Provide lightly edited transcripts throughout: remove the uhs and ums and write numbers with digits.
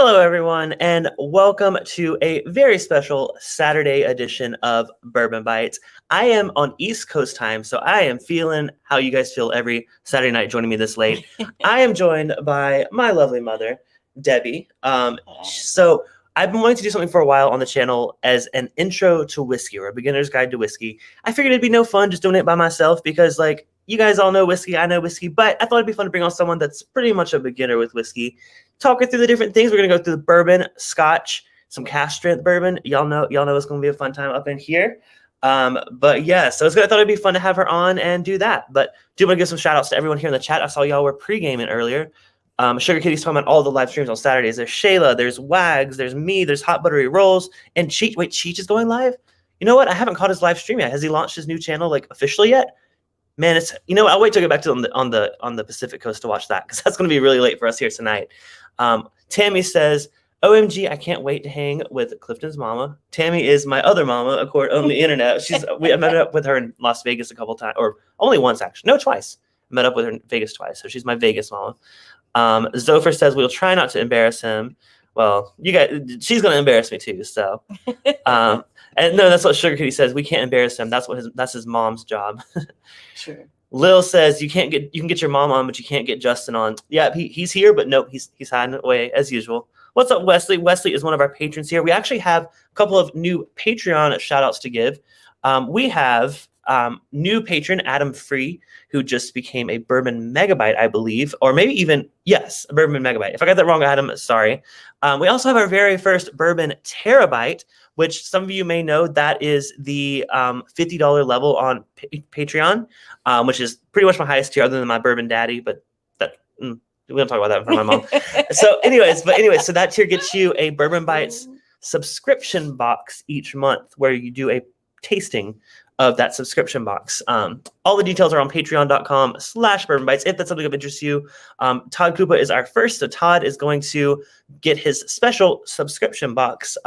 Hello, everyone, and welcome to a very special Saturday edition of Bourbon Bites. I am on East Coast time, so I am feeling how you guys feel every Saturday night joining me this late. I am joined by my lovely mother, Debbie. So I've been wanting to do something for a while on the channel as an intro to whiskey or a beginner's guide to whiskey. I figured it'd be no fun just doing it by myself because, like, you guys all know whiskey, I know whiskey, but I thought it'd be fun to bring on someone that's pretty much a beginner with whiskey. Talk her through the different things. We're gonna go through the bourbon, Scotch, some cask strength bourbon. Y'all know it's gonna be a fun time up in here. But yeah, so I thought it'd be fun to have her on and do that. But do want to give some shout outs to everyone here in the chat. I saw y'all were pre-gaming earlier. Sugar Kitty's talking about all the live streams on Saturdays. There's Shayla, there's Wags, there's me, there's Hot Buttery Rolls, and Cheech. Wait, Cheech is going live? You know what? I haven't caught his live stream yet. Has he launched his new channel like officially yet? Man, I'll wait till I get back to on the Pacific Coast to watch that because that's gonna be really late for us here tonight. Tammy says, OMG, I can't wait to hang with Clifton's mama. Tammy is my other mama, of course, on the internet. I met up with her in Las Vegas a couple times, or only once actually. No, twice. I met up with her in Vegas twice, so she's my Vegas mama. Zopher says we'll try not to embarrass him. Well, you guys, she's gonna embarrass me too. So, and no, that's what Sugar Kitty says. We can't embarrass him. That's his mom's job. Sure. Lil says you can get your mom on, but you can't get Justin on. Yeah, he's here, but nope, he's hiding away as usual. What's up, Wesley? Wesley is one of our patrons here. We actually have a couple of new Patreon shout outs to give. We have new patron Adam Free, who just became a Bourbon Megabyte, I believe, or maybe even, yes, a Bourbon Megabyte. If I got that wrong, Adam, sorry. We also have our very first Bourbon Terabyte, which some of you may know that is the $50 level on Patreon, which is pretty much my highest tier other than my Bourbon Daddy, but we don't talk about that in front of my mom. So anyways, so that tier gets you a Bourbon Bites subscription box each month where you do a tasting of that subscription box. All the details are on patreon.com/Bourbon Bites if that's something of interest to you. Todd Koopa is our first, so Todd is going to get his special subscription box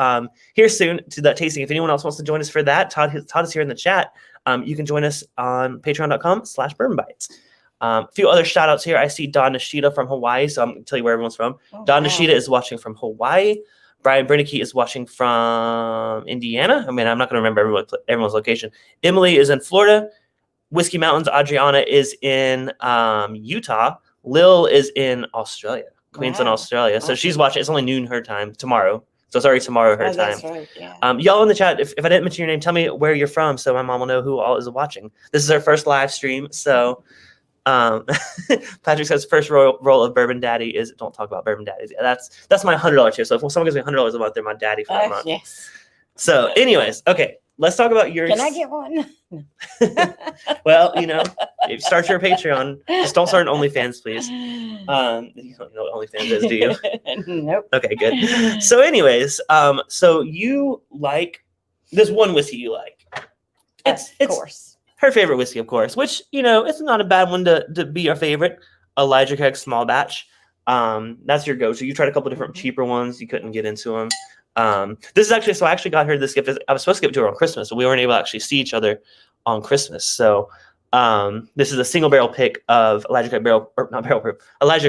here soon to that tasting. If anyone else wants to join us for that, Todd is here in the chat. You can join us on patreon.com/Bourbon Bites. A few other shout outs here. I see Don Nishida from Hawaii, so I'm going to tell you where everyone's from. Don Nishida is watching from Hawaii. Brian Brennicky is watching from Indiana. I mean, I'm not going to remember everyone's location. Emily is in Florida. Whiskey Mountains, Adriana is in Utah. Lil is in Australia, Queensland, Australia. So she's watching. It's only noon her time tomorrow. So it's already tomorrow her time. That's right, yeah. Y'all in the chat, if I didn't mention your name, tell me where you're from so my mom will know who all is watching. This is our first live stream, so... Patrick says first role of Bourbon Daddy is don't talk about Bourbon Daddies. Yeah, that's my $100 tier. So if someone gives me $100 a month, they're my daddy for that month. Yes. So, anyways, okay, let's talk about your. Can I get one? Well, start your Patreon. Just don't start an OnlyFans, please. You don't know what OnlyFans is, do you? Nope. Okay, good. So, anyways, so you like there's one whiskey you like. Of course. Her favorite whiskey, of course, which, it's not a bad one to be your favorite. Elijah Craig Small Batch. That's your go-to. You tried a couple different cheaper ones. You couldn't get into them. This is actually, so I actually got her this gift. I was supposed to give it to her on Christmas, but we weren't able to actually see each other on Christmas. So this is a single barrel pick of Elijah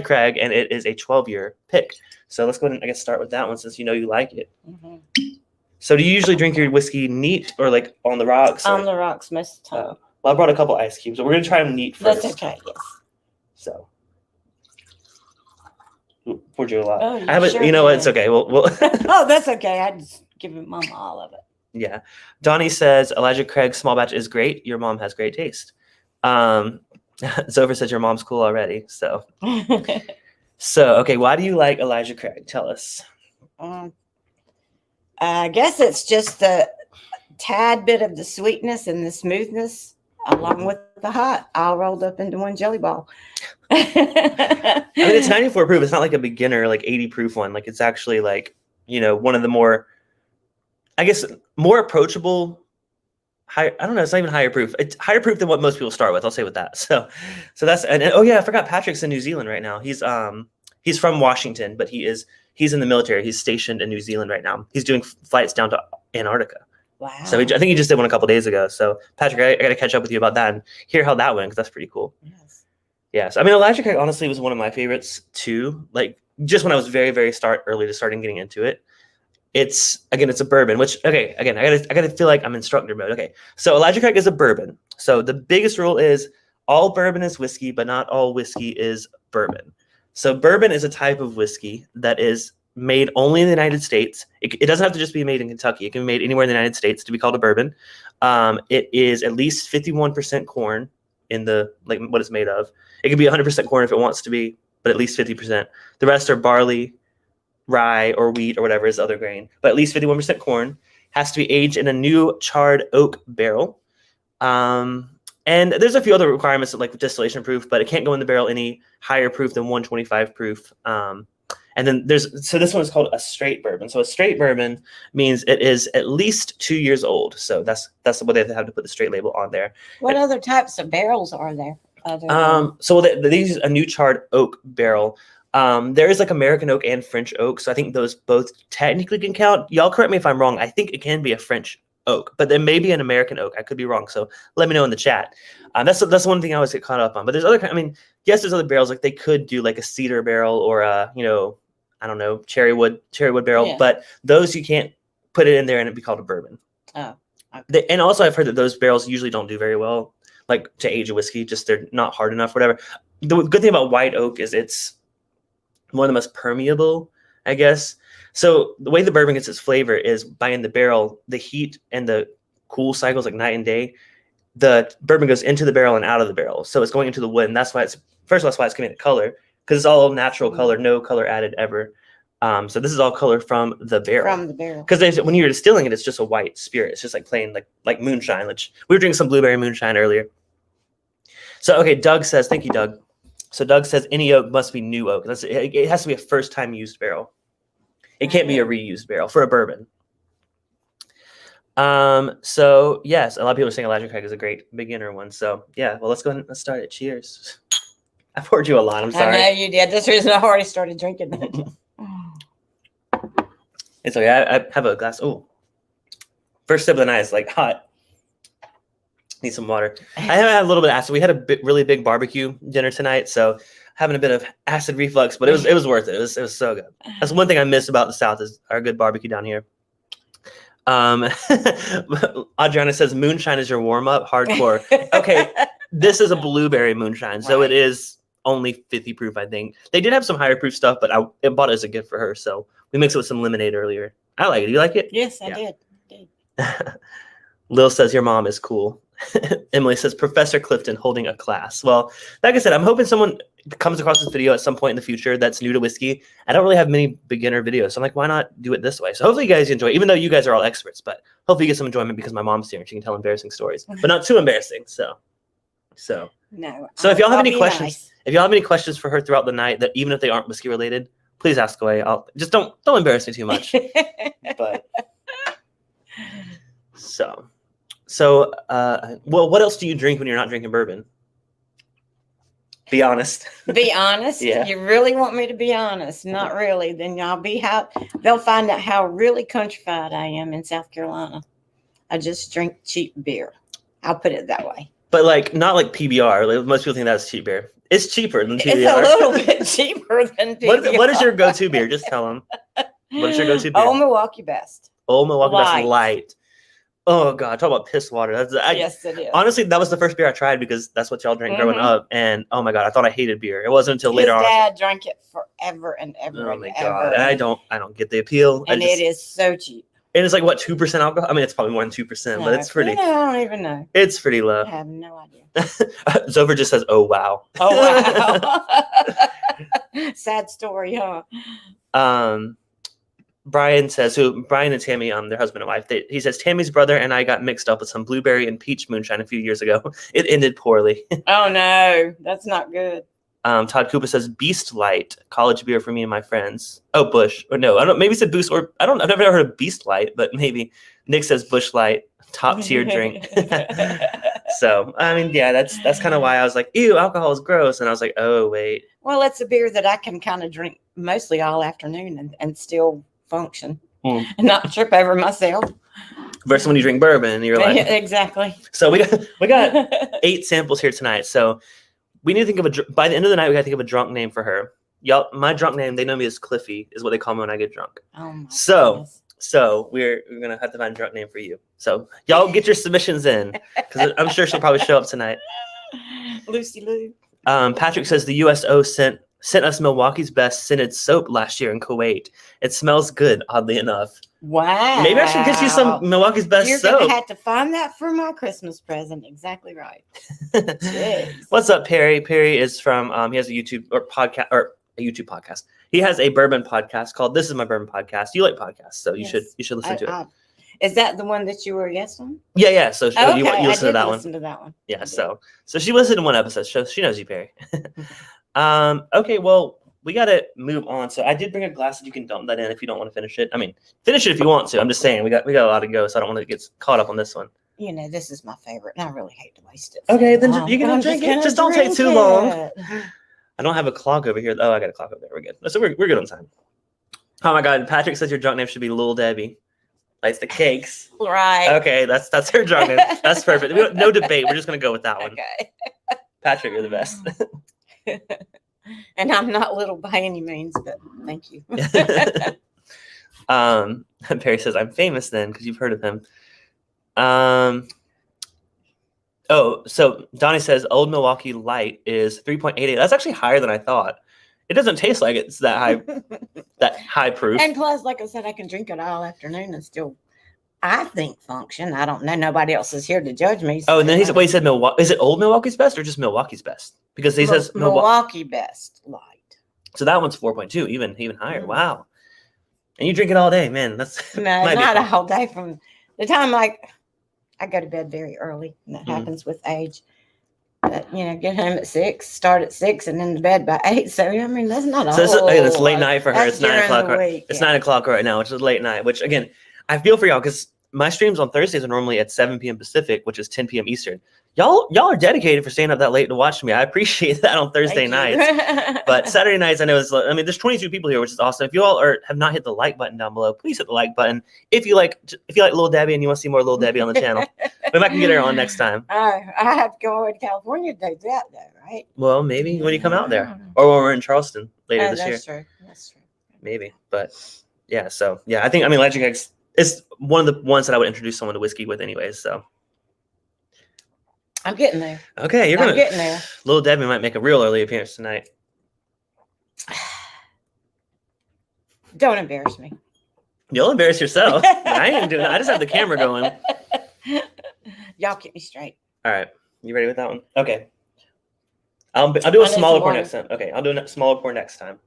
Craig, and it is a 12-year pick. So let's go ahead and, I guess, start with that one since you like it. Mm-hmm. So do you usually drink your whiskey neat or like on the rocks? On the rocks most of the time. Well, I brought a couple ice cubes, but we're going to try them neat first. That's okay, yes. So. Ooh, poured you a lot. Oh, I haven't, sure what? It's okay. We'll Oh, that's okay. I just give Mama all of it. Yeah. Donnie says, Elijah Craig Small Batch is great. Your mom has great taste. Zover says your mom's cool already. So, okay. Why do you like Elijah Craig? Tell us. I guess it's just a tad bit of the sweetness and the smoothness along with the hot all rolled up into one jelly ball. I mean, it's 94 proof. It's not like a beginner, like 80 proof one. Like it's actually like, one of the more, I guess, more approachable. I don't know. It's not even higher proof. It's higher proof than what most people start with. I'll say with that. So that's, and oh yeah, I forgot Patrick's in New Zealand right now. He's from Washington, but he's in the military. He's stationed in New Zealand right now. He's doing flights down to Antarctica. Wow. So I think he just did one a couple days ago. So Patrick, I got to catch up with you about that and hear how that went because that's pretty cool. Yes. Yes. I mean, Elijah Craig honestly was one of my favorites too. Like just when I was very, very starting getting into it. It's a bourbon, which, okay, again, I gotta feel like I'm instructor mode. Okay. So Elijah Craig is a bourbon. So the biggest rule is all bourbon is whiskey, but not all whiskey is bourbon. So bourbon is a type of whiskey that is made only in the United States. It doesn't have to just be made in Kentucky. It can be made anywhere in the United States to be called a bourbon. It is at least 51% corn in the, like, what it's made of. It can be 100% corn if it wants to be, but at least 50%. The rest are barley, rye, or wheat, or whatever is the other grain. But at least 51% corn. Has to be aged in a new charred oak barrel. And there's a few other requirements like distillation proof, but it can't go in the barrel any higher proof than 125 proof. And then so this one is called a straight bourbon. So a straight bourbon means it is at least 2 years old. So that's what they have to put the straight label on there. What other types of barrels are there? So they use a new charred oak barrel. There is like American oak and French oak. So I think those both technically can count. Y'all correct me if I'm wrong. I think it can be a French oak, but there may be an American oak. I could be wrong. So let me know in the chat. That's one thing I always get caught up on. But there's other, I mean, yes, there's other barrels. Like they could do like a cedar barrel or a, I don't know, cherry wood barrel. Yeah. But those you can't put it in there and it'd be called a bourbon. Oh. Okay. And also I've heard that those barrels usually don't do very well, like to age a whiskey. Just they're not hard enough, whatever. The good thing about white oak is it's one of the most permeable, I guess. So the way the bourbon gets its flavor is by in the barrel, the heat and the cool cycles like night and day, the bourbon goes into the barrel and out of the barrel. So it's going into the wood. And that's why that's why it's getting the color, because it's all natural color, no color added ever. So this is all color from the barrel. From the barrel. Because when you're distilling it, it's just a white spirit. It's just like plain like moonshine, which we were drinking some blueberry moonshine earlier. So, okay, Doug says, thank you, Doug. So Doug says any oak must be new oak. It has to be a first time used barrel. It can't be a reused barrel for a bourbon. So yes, a lot of people are saying Elijah Craig is a great beginner one. So yeah, well, let's go ahead and let's start it. Cheers. I poured you a lot. I'm sorry. I know you did. That's the reason I already started drinking it. It's okay. I have a glass. Oh, first sip of the night is like hot. Need some water. I have had a little bit of acid. We had a really big barbecue dinner tonight, so having a bit of acid reflux, but it was worth it. It was so good. That's one thing I miss about the South is our good barbecue down here. Adriana says moonshine is your warm up, hardcore. Okay, this is a blueberry moonshine, so it is only 50 proof. I think they did have some higher proof stuff, but I bought it as a gift for her, so we mixed it with some lemonade earlier. I like it. Do you like it? Yes, I did. Lil says your mom is cool. Emily says Professor Clifton holding a class. Well, like I said, I'm hoping someone comes across this video at some point in the future that's new to whiskey. I don't really have many beginner videos, so I'm like, why not do it this way? So hopefully you guys enjoy, even though you guys are all experts, but hopefully you get some enjoyment because my mom's here and she can tell embarrassing stories, but not too embarrassing. So no. So if y'all have any questions, if y'all have any questions for her throughout the night, that even if they aren't whiskey related, please ask away. I'll just don't embarrass me too much. But So, well, what else do you drink when you're not drinking bourbon? Be honest. Be honest? Yeah. You really want me to be honest? Not really. Then they'll find out how really countrified I am in South Carolina. I just drink cheap beer. I'll put it that way. But like, not like PBR. Like, most people think that's cheap beer. It's cheaper than PBR. It's a little bit cheaper than PBR. What is your go-to beer? Just tell them. What is your go-to beer? Old Milwaukee Best. Old Milwaukee Best Light. Oh God, talk about piss water. Yes, it is. Honestly, that was the first beer I tried because that's what y'all drank growing up. And oh my God, I thought I hated beer. It wasn't until later on. His dad drank it forever and ever. Oh my God, I don't get the appeal. And it is so cheap. And it's like what, 2% alcohol? I mean, it's probably more than 2%, but it's pretty. I don't even know. It's pretty low. I have no idea. Zover just says, "Oh wow." Oh wow. Sad story, huh? Brian says, Brian and Tammy, their husband and wife, he says, Tammy's brother and I got mixed up with some blueberry and peach moonshine a few years ago. It ended poorly. Oh, no. That's not good. Todd Cooper says, Beast Light, college beer for me and my friends. Oh, Bush. Or no, I don't. Maybe he said Boost. Or I've never heard of Beast Light, but maybe. Nick says Bush Light, top tier drink. So, I mean, yeah, that's kind of why I was like, ew, alcohol is gross. And I was like, oh, wait. Well, it's a beer that I can kind of drink mostly all afternoon and still function and not trip over myself. Versus when you drink bourbon and you're like, exactly. So we got 8 samples here tonight. So we need to think of by the end of the night, we got to think of a drunk name for her. y'all, my drunk name, they know me as Cliffy, is what they call me when I get drunk. Oh my So, goodness. so we're gonna have to find a drunk name for you. So y'all get your submissions in, because I'm sure she'll probably show up tonight. Lucy Lou. Patrick says the USO sent us Milwaukee's Best scented soap last year in Kuwait. It smells good, oddly enough. Wow. Maybe I should get you some Milwaukee's Best You're soap. gonna have to find that for my Christmas present. Exactly right. Jeez. What's up, Perry? Perry is from he has a YouTube or podcast or a YouTube podcast. He has a bourbon podcast called This Is My Bourbon Podcast. You like podcasts, so you should listen to it. Is that the one that you were a guest on? Yeah. So you listen to that one. Listen to that one. Yeah. So she listened to one episode. So she knows you, Perry. Okay. Well, we got to move on. So I did bring a glass that you can dump that in if you don't want to finish it. I mean, finish it if you want to. I'm just saying we got a lot to go, so I don't want to get caught up on this one. You know, this is my favorite, and I really hate to waste it. Okay, then you're gonna drink it. Just don't take too long. I don't have a clock over here. Oh, I got a clock over there. We're good. So we're good on time. Oh my God, Patrick says your drunk name should be Lil Debbie. Likes the cakes. Right. Okay, that's her drunk name. That's perfect. No debate. We're just gonna go with that one. Okay. Patrick, you're the best. And I'm not little by any means, but thank you. Perry says I'm famous then because you've heard of him. So Donnie says Old Milwaukee Light is 3.88. That's actually higher than I thought. It doesn't taste like it's that high proof. And plus, like I said, I can drink it all afternoon and still, I think, function. I don't know. Nobody else is here to judge me. So and then he said Milwaukee. Is it Old Milwaukee's Best or just Milwaukee's Best? Because he says Milwaukee Best Light. So that one's 4.2, even higher. Mm-hmm. Wow. And you drink it all day, man. That's no, not a whole day. From the time I go to bed very early, and that happens with age. But get home at 6, start at 6, and in the bed by 8. So I mean, that's not a whole. It's late night for her. It's 9 o'clock. It's 9 o'clock right now, which is late night. Which again, I feel for y'all because my streams on Thursdays are normally at 7 p.m. Pacific, which is 10 p.m. Eastern. Y'all are dedicated for staying up that late to watch me. I appreciate that on Thursday nights. But Saturday nights, I know there's 22 people here, which is awesome. If you all have not hit the like button down below, please hit the like button. If you like Lil Debbie and you want to see more Lil Debbie on the channel, we might can get her on next time. I have to go over to California to do that, though, right? Well, maybe when you come out there, or when we're in Charleston later this year. That's true. Maybe, but yeah. So yeah, I think Electric Eggs is one of the ones that I would introduce someone to whiskey with, anyways. So. I'm getting there. Okay, I'm getting there. Little Debbie might make a real early appearance tonight. Don't embarrass me. You'll embarrass yourself. I ain't doing it. I just have the camera going. Y'all keep me straight. All right. You ready with that one? Okay. I'll do a smaller pour next time. Okay, I'll do a smaller pour next time.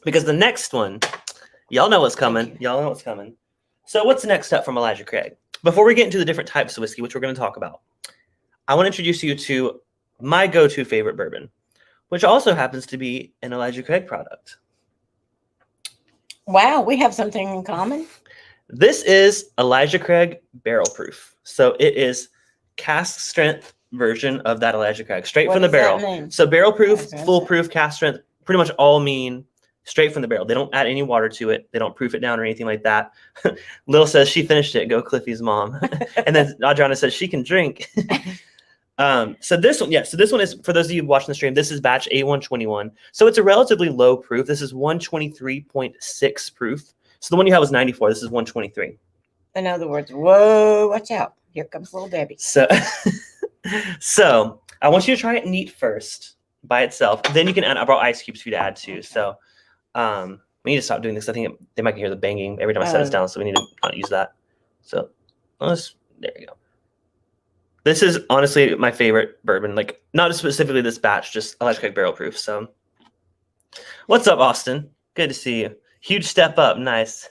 Because the next one, y'all know what's coming. Y'all know what's coming. So what's the next step from Elijah Craig? Before we get into the different types of whiskey, which we're going to talk about, I want to introduce you to my go-to favorite bourbon, which also happens to be an Elijah Craig product. Wow, we have something in common. This is Elijah Craig Barrel Proof. So it is cask strength version of that Elijah Craig, straight from the barrel. So barrel proof, foolproof, cask strength, pretty much all mean straight from the barrel. They don't add any water to it. They don't proof it down or anything like that. Lil says she finished it. Go Cliffy's mom. And then Adriana says she can drink. So this one is, for those of you watching the stream, this is batch A121. So it's a relatively low proof. This is 123.6 proof. So the one you have was 94. This is 123. In other words, whoa, watch out. Here comes little Debbie. So I want you to try it neat first by itself. Then you can add, I brought ice cubes for you to add too. Okay. So we need to stop doing this. I think they might hear the banging every time I set this down. So we need to not use that. So there you go. This is honestly my favorite bourbon. Like, not specifically this batch, just Elijah Craig Barrel Proof. So what's up, Austin? Good to see you. Huge step up. Nice.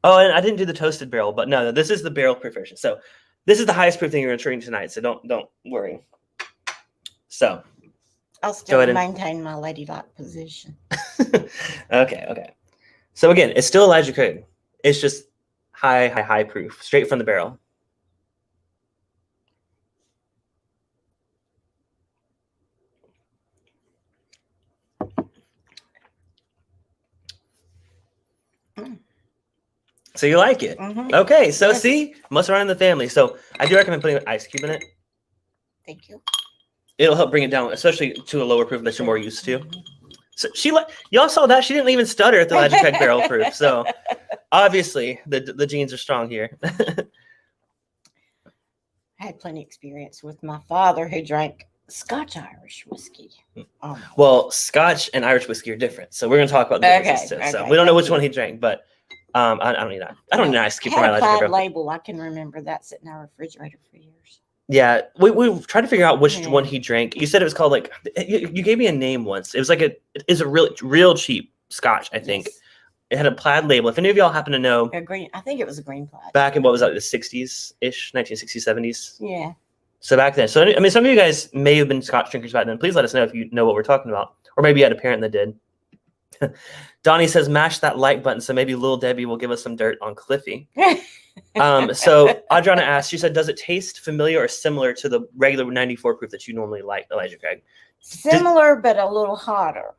Oh, and I didn't do the toasted barrel, but no, this is the barrel proof version. So this is the highest proof thing you're going to drink tonight. So don't worry. So I'll still maintain my ladylike position. Okay. So again, it's still Elijah Craig. It's just high proof, straight from the barrel. So you like it? Mm-hmm. Okay, so yes. See, must run in the family. So I do recommend putting an ice cube in it. Thank you. It'll help bring it down, especially to a lower proof that you're more used to. So y'all saw that she didn't even stutter at the Elijah Craig barrel proof. So obviously the genes are strong here. I had plenty of experience with my father who drank Scotch Irish whiskey. Oh, well, Scotch and Irish whiskey are different, so we're going to talk about the differences too. So we don't know which one he drank, but I don't need that. I don't need an ice cube for my Elijah Craig barrel. Label. I can remember that sitting in our refrigerator for years. Yeah, we tried to figure out which one he drank. You said it was called like you gave me a name once. It was like it's a real cheap Scotch, I think. Yes. It had a plaid label. If any of y'all happen to know, I think it was a green plaid. Back in what was that, the 60s ish, 1960s, 70s. Yeah. So back then, so I mean, some of you guys may have been Scotch drinkers back then. Please let us know if you know what we're talking about, or maybe you had a parent that did. Donnie says, mash that like button so maybe Little Debbie will give us some dirt on Cliffy. So Adriana asked, she said, does it taste familiar or similar to the regular 94 proof that you normally like, Elijah Craig? Similar, but a little hotter.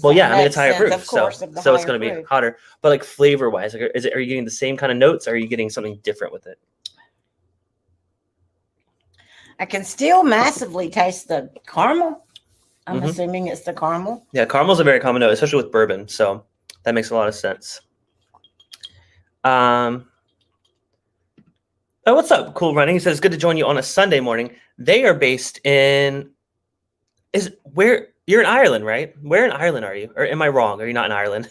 Well, yeah, I mean, it's higher proof, so it's going to be hotter. But like flavor-wise, like, are you getting the same kind of notes, or are you getting something different with it? I can still massively taste the caramel. I'm assuming it's the caramel. Yeah, caramel's a very common note, especially with bourbon, so that makes a lot of sense. Oh, what's up, Cool Running? He says, it's good to join you on a Sunday morning. They are based in... You're in Ireland, right? Where in Ireland are you? Or am I wrong? Are you not in Ireland?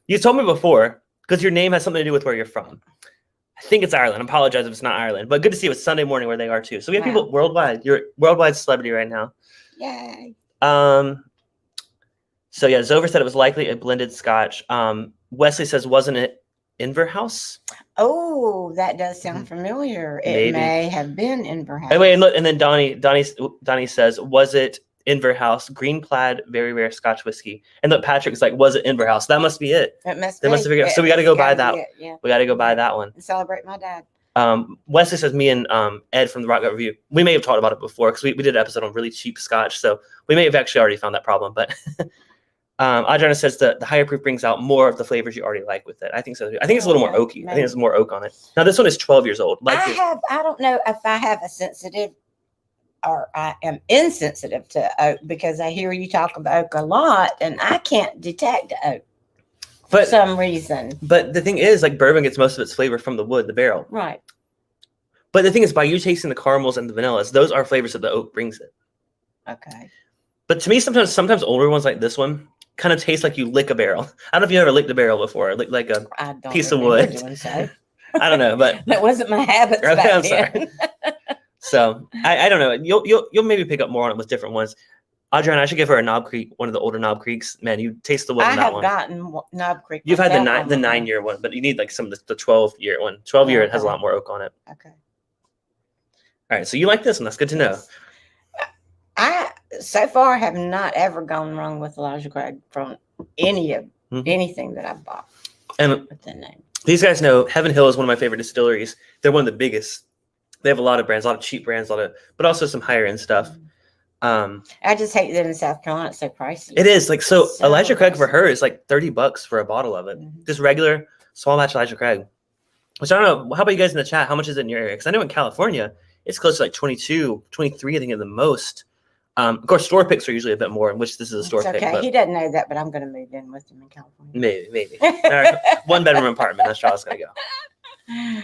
You told me before, because your name has something to do with where you're from. I think it's Ireland. I apologize if it's not Ireland. But good to see you. It's Sunday morning where they are, too. So we have people worldwide. You're a worldwide celebrity right now. Yay. So, yeah, Zover said it was likely a blended Scotch. Wesley says, wasn't it Inverhouse? Oh, that does sound familiar. It may have been Inverhouse. Anyway, and then Donnie says, was it Inverhouse, green plaid, very rare Scotch whiskey? And look, Patrick's like, was it Inverhouse? That must be it. It must be. They must have figured out. So we got to go buy that. Yeah. We got to go buy that one. And celebrate my dad. Wesley says, me and Ed from the Rock Gut Review, we may have talked about it before because we did an episode on really cheap Scotch. So we may have actually already found that problem. But Adriana says the higher proof brings out more of the flavors you already like with it. I think so. I think it's a little more oaky. Maybe. I think there's more oak on it. Now, this one is 12 years old. I don't know if I have a sensitive or I am insensitive to oak because I hear you talk about oak a lot and I can't detect oak for some reason. But the thing is, like, bourbon gets most of its flavor from the wood, the barrel. Right. But the thing is, by you tasting the caramels and the vanillas, those are flavors that the oak brings it. Okay. But to me, sometimes older ones like this one kind of taste like you lick a barrel. I don't know if you ever licked a barrel before, like a piece of wood. Doing so. I don't know, but that wasn't my habit. I'm sorry. So I don't know. You'll maybe pick up more on it with different ones. Adriana, I should give her a Knob Creek, one of the older Knob Creeks. Man, you taste the wood in that one. I have gotten Knob Creek. You've had the 9-year one, but you need like some of the 12-year one. 12-year it has a lot more oak on it. Okay. All right, so you like this one. That's good to know. I so far have not ever gone wrong with Elijah Craig from anything that I've bought. And with the name. These guys know Heaven Hill is one of my favorite distilleries. They're one of the biggest. They have a lot of brands, a lot of cheap brands, but also some higher end stuff. I just hate that in South Carolina it's so pricey. It is like so Elijah Craig for her is like $30 for a bottle of it. Just regular small batch Elijah Craig. Which I don't know. How about you guys in the chat? How much is it in your area? Because I know in California it's close to like 22, 23, I think, at the most. Of course, store picks are usually a bit more, in which this is a store pick. Okay, he doesn't know that, but I'm going to move in with him in California. Maybe. All right, 1-bedroom apartment. That's how it's going to go.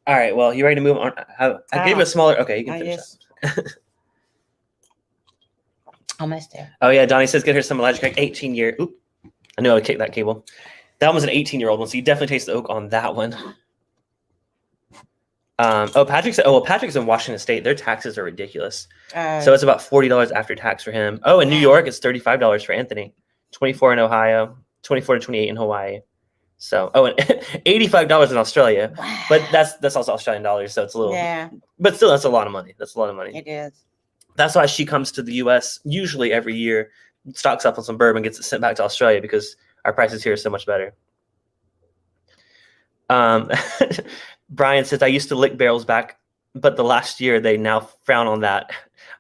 All right. Well, you ready to move on? I gave you a smaller. Okay, you can finish that. Almost there. Oh yeah, Donnie says get her some Elijah Craig 18-year. Oop, I knew I would kick that cable. That one was an 18-year-old one, so you definitely taste the oak on that one. Patrick's in Washington State. Their taxes are ridiculous. So it's about $40 after tax for him. Oh, in New York, it's $35 for Anthony. 24 in Ohio, 24 to 28 in Hawaii. So, and $85 in Australia. Wow. But that's also Australian dollars, so it's a little. Yeah. But still, that's a lot of money. That's a lot of money. It is. That's why she comes to the U.S. usually every year, stocks up on some bourbon, gets it sent back to Australia because our prices here are so much better. Brian says, I used to lick barrels back, but the last year they now frown on that.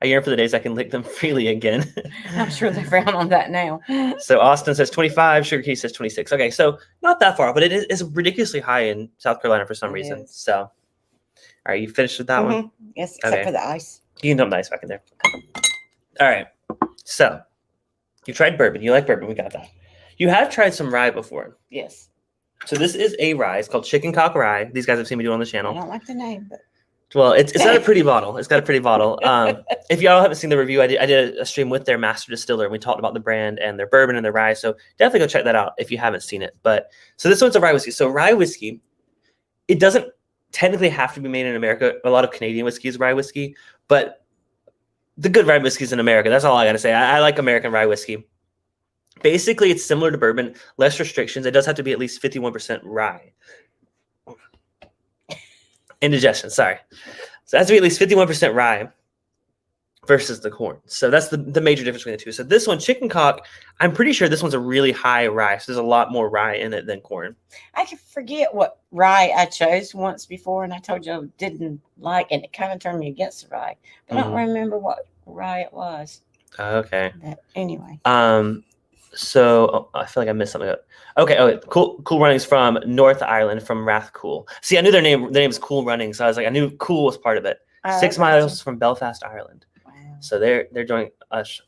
I yearn for the days I can lick them freely again. I'm sure they frown on that now. So Austin says 25, Sugar Key says 26. Okay, so not that far, but it is ridiculously high in South Carolina for some reason. Is. So, all right, you finished with that one? Yes, except for the ice. You can dump the ice back in there. All right, so You tried bourbon. You like bourbon. We got that. You have tried some rye before. Yes. So this is a rye. It's called Chicken Cock Rye. These guys have seen me do on the I channel. don't like the name, but Well, it's got a pretty bottle. It's got a pretty bottle. If y'all haven't seen the review, I did a stream with their master distiller. And we talked about the brand and their bourbon and their rye. So definitely go check that out if you haven't seen it. But so this one's a rye whiskey. So rye whiskey, it doesn't technically have to be made in America. A lot of Canadian whiskey is rye whiskey, but the good rye whiskey is in America. That's all I got to say. I like American rye whiskey. Basically, it's similar to bourbon, less restrictions. It does have to be at least 51% rye. Indigestion, sorry. So it has to be at least 51% rye versus the corn. So that's the major difference between the two. So this one, Chicken Cock, I'm pretty sure this one's a really high rye. So there's a lot more rye in it than corn. I can forget what rye I chose once before, and I told you I didn't like, and it kind of turned me against the rye. But I don't remember what rye it was. Okay. But anyway. So I feel like I missed something. Okay. Cool Runnings from North Ireland, from Rathcoole. See, I knew their name. Their name is Cool Runnings. So I was like, I knew Cool was part of it. 6 miles from Belfast, Ireland. Wow. So they're joining us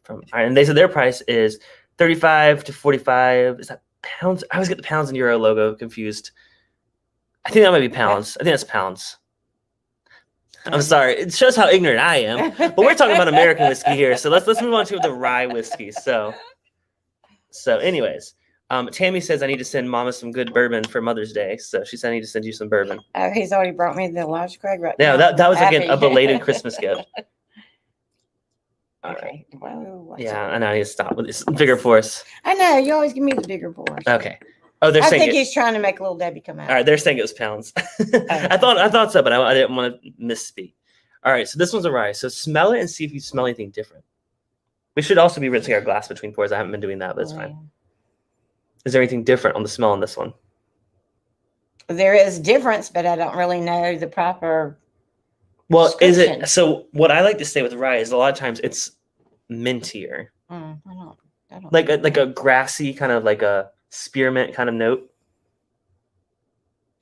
from Ireland. They said their price is 35 to 45. Is that pounds? I always get the pounds and euro logo confused. I think that might be pounds. I think that's pounds. I'm sorry. It shows how ignorant I am. But we're talking about American whiskey here. So let's move on to the rye whiskey. So anyways, Tammy says I need to send Mama some good bourbon for Mother's Day. So she said I need to send you some bourbon. Oh, he's already brought me the Elijah Craig right now. Yeah, that was like a belated Christmas gift. Okay. Whoa, yeah, I know. I need to stop with this bigger force. I know. You always give me the bigger force. Okay. Oh, they're saying he's trying to make Little Debbie come out. All right, they're saying it was pounds. I thought so, but I didn't want to misspeak. All right, so this one's a rye. So smell it and see if you smell anything different. We should also be rinsing our glass between pours. I haven't been doing that, but it's fine. Is there anything different on the smell on this one? There is difference, but I don't really know the proper. Well, is it? So what I like to say with rye is a lot of times it's mintier. I don't like a grassy kind of like a spearmint kind of note.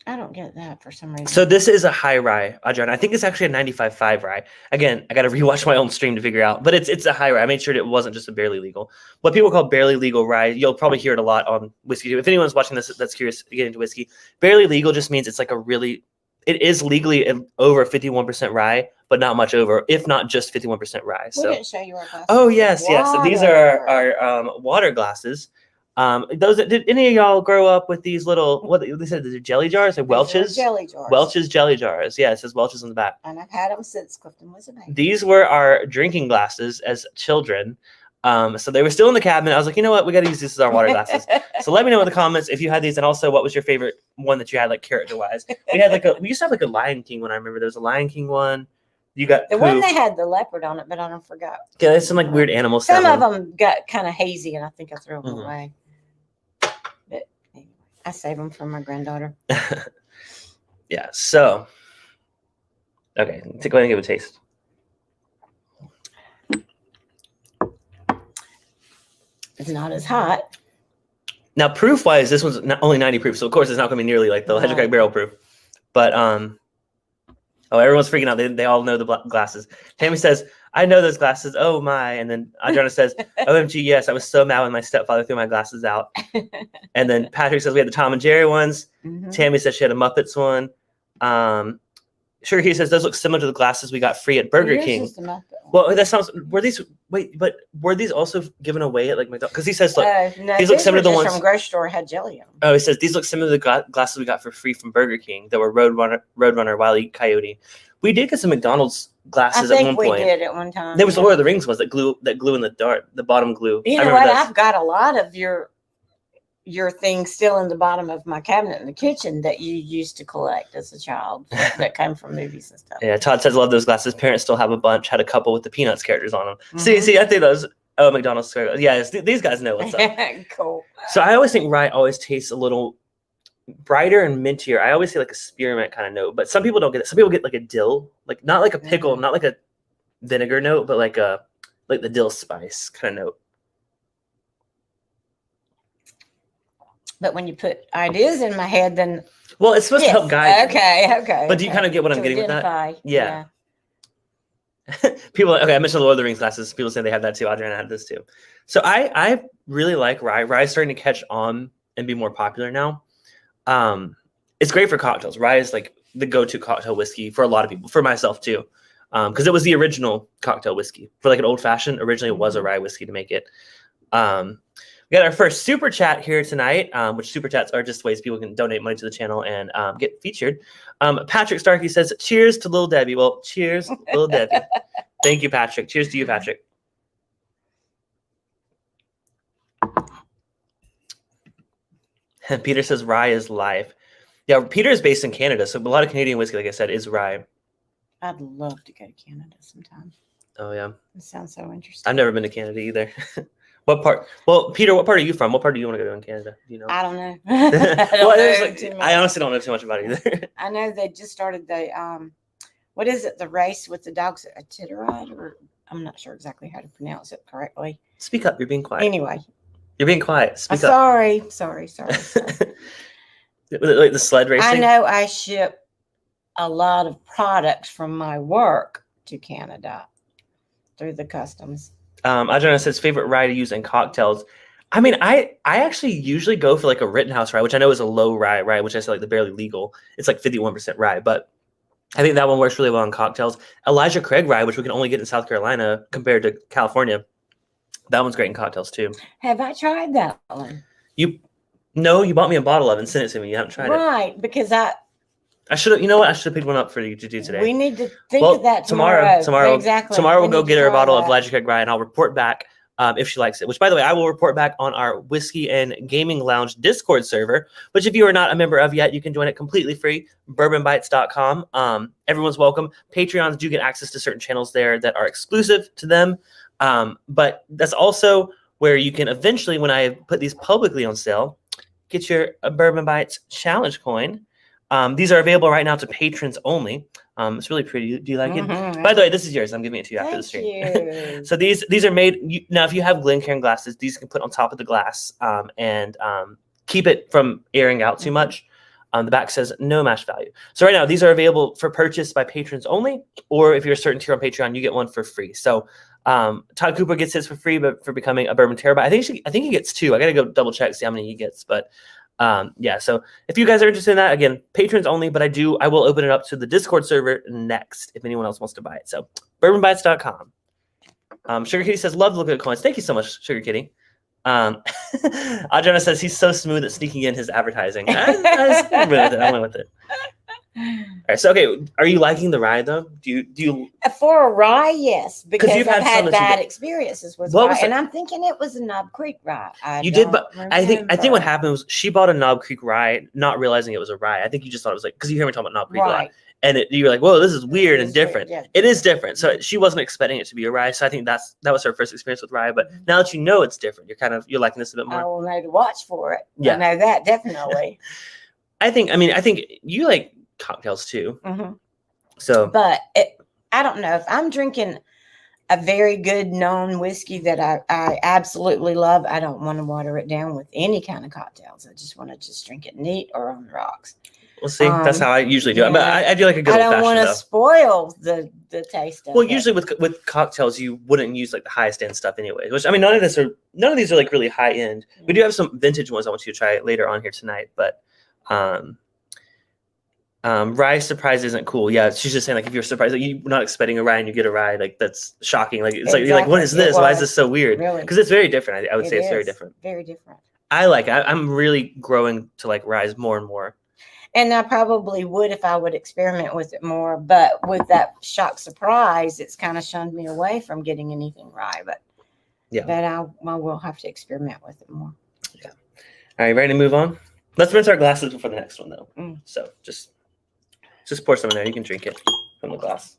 I don't get that for some reason. So this is a high rye, Adriana. I think it's actually a 95.5 rye. Again, I got to rewatch my own stream to figure out, but it's a high rye. I made sure it wasn't just a barely legal. What people call barely legal rye, you'll probably hear it a lot on whiskey. If anyone's watching this that's curious to get into whiskey, barely legal just means it's like it is legally over 51% rye, but not much over, if not just 51% rye. We didn't show you our glasses. Oh yes. So these are our water glasses. Did any of y'all grow up with these little, what they said, they're jelly jars or Welch's? Jelly jars. Welch's jelly jars. Yeah, it says Welch's on the back. And I've had them since Clifton was a baby. These were our drinking glasses as children. So they were still in the cabinet. I was like, you know what? We got to use this as our water glasses. So let me know in the comments if you had these, and also what was your favorite one that you had, like character wise. We used to have like a Lion King one. I remember there was a Lion King one. You got the one that had the leopard on it, but I don't forgot. Yeah, there's some like weird animal stuff. Some of them got kind of hazy, and I think I threw them away. But anyway, I save them for my granddaughter. Yeah. So, okay, go ahead and give it a taste. It's not as hot. Now, proof wise, this one's not only 90 proof, so of course it's not going to be nearly like the Elijah Craig barrel proof. But everyone's freaking out. They all know the glasses. Tammy says, "I know those glasses. Oh my!" And then Adriana says, "OMG, yes! I was so mad when my stepfather threw my glasses out." And then Patrick says we had the Tom and Jerry ones. Tammy says she had a Muppets one. Sure, he says those look similar to the glasses we got free at Burger King. Well, that sounds. Were these? Wait, but were these also given away at like McDonald's? Because he says, look, no, these look similar to the ones from grocery store had jelly on them. Oh, he says these look similar to the glasses we got for free from Burger King that were Roadrunner, Wile E. Coyote. We did get some McDonald's glasses at one point. I think we did at one time. There was Lord of the Rings was that glue in the dart, the bottom glue. You know what? I've got a lot of your things still in the bottom of my cabinet in the kitchen that you used to collect as a child that came from movies and stuff. Yeah, Todd says, love those glasses. Parents still have a bunch. Had a couple with the Peanuts characters on them. See, I think those. Oh, McDonald's. Yeah, these guys know what's up. Cool. So I always think rye always tastes a little brighter and mintier. I always say like a spearmint kind of note, but some people don't get it. Some people get like a dill, like not like a pickle, not like a vinegar note, but like the dill spice kind of note. But when you put ideas in my head, then it's supposed to help guide. Okay. But do you kind of get what I'm getting with that? Yeah. People, okay, I mentioned Lord of the Rings glasses. People say they have that too. Adriana had this too. So I really like rye. Rye is starting to catch on and be more popular now. It's great for cocktails. Rye is like the go-to cocktail whiskey for a lot of people, for myself too, because it was the original cocktail whiskey. For like an old fashioned, originally it was a rye whiskey to make it. We got our first super chat here tonight, which super chats are just ways people can donate money to the channel and get featured. Patrick Starkey says, cheers to Little Debbie. Well, cheers, Little Debbie. Thank you, Patrick. Cheers to you, Patrick. Peter says rye is life. Yeah, Peter is based in Canada, so a lot of Canadian whiskey, like I said, is rye. I'd love to go to Canada sometime. Oh, yeah. It sounds so interesting. I've never been to Canada either. What part? Well, Peter, what part are you from? What part do you want to go to in Canada? Do you know? I don't know. I honestly don't know too much about it either. I know they just started the what is it? The race with the dogs at Iditarod, or I'm not sure exactly how to pronounce it correctly. Speak up. You're being quiet. Anyway, you're being quiet. Speak up. Sorry. Like the sled racing. I know I ship a lot of products from my work to Canada through the customs. Adriana says favorite rye to use in cocktails. I mean, I actually usually go for like a Rittenhouse rye, which I know is a low rye, which I say like the barely legal. It's like 51% rye, but I think that one works really well in cocktails. Elijah Craig rye, which we can only get in South Carolina compared to California, that one's great in cocktails too. Have I tried that one? No, you bought me a bottle of it and sent it to me. You haven't tried it. Right, because I should have. You know what? I should have picked one up for you to do today. We need to think of that tomorrow. Exactly. Tomorrow we'll go get her a bottle of Elijah Craig rye, and I'll report back if she likes it. Which, by the way, I will report back on our Whiskey and Gaming Lounge Discord server. Which, if you are not a member of yet, you can join it completely free. Bourbonbites.com. Everyone's welcome. Patreons do get access to certain channels there that are exclusive to them. But that's also where you can eventually, when I put these publicly on sale, get your Bourbon Bites challenge coin. These are available right now to patrons only. It's really pretty. Do you like it? By the way, this is yours. I'm giving it to you after the stream. So these are made now. If you have Glencairn glasses, these can put on top of the glass and keep it from airing out too much. The back says no match value. So right now these are available for purchase by patrons only, or if you're a certain tier on Patreon, you get one for free. So Todd Cooper gets his for free, but for becoming a Bourbon Terabyte, I think he gets 2. I gotta go double check, see how many he gets, but. Yeah, so if you guys are interested in that, again, patrons only, but I will open it up to the Discord server next if anyone else wants to buy it. So bourbonbites.com. Sugar Kitty says, love the look at coins. Thank you so much, Sugar Kitty. Adriana says he's so smooth at sneaking in his advertising. I went with it. All right, so okay, are you liking the rye though? Do you for a rye? Yes, because you've I've had bad experiences with rye, and I'm thinking it was a Knob Creek rye. You did, but I think what happened was she bought a Knob Creek rye, not realizing it was a rye. I think you just thought it was like because you hear me talking about Knob Creek a lot, and you were like, "Whoa, this is weird and different." Yeah. It is different, so she wasn't expecting it to be a rye. So I think that was her first experience with rye. But now that you know it's different, you're liking this a bit more. I will know to watch for it. Yeah, I know that definitely. I think you like cocktails too. So, but I don't know if I'm drinking a very good known whiskey that I absolutely love. I don't want to water it down with any kind of cocktails. I just want to drink it neat or on the rocks. We'll see. That's how I usually do it. But I do like a good old fashioned. I don't want to spoil the taste of it. Well, usually with cocktails, you wouldn't use like the highest end stuff anyway. Which none of these are like really high end. We do have some vintage ones I want you to try later on here tonight, but. Rye surprise isn't cool. Yeah, she's just saying like if you're surprised, like you're not expecting a rye and you get a rye, like that's shocking. Like it's like you're like, what is this? Why is this so weird? Really? Because it's very different. I would say it's very different. Very different. I like it. I'm really growing to like ryes more and more. And I probably would if I would experiment with it more. But with that shock surprise, it's kind of shunned me away from getting anything rye. But I will have to experiment with it more. Yeah. All right, ready to move on? Let's rinse our glasses before the next one though. So just pour some in there. You can drink it from the glass.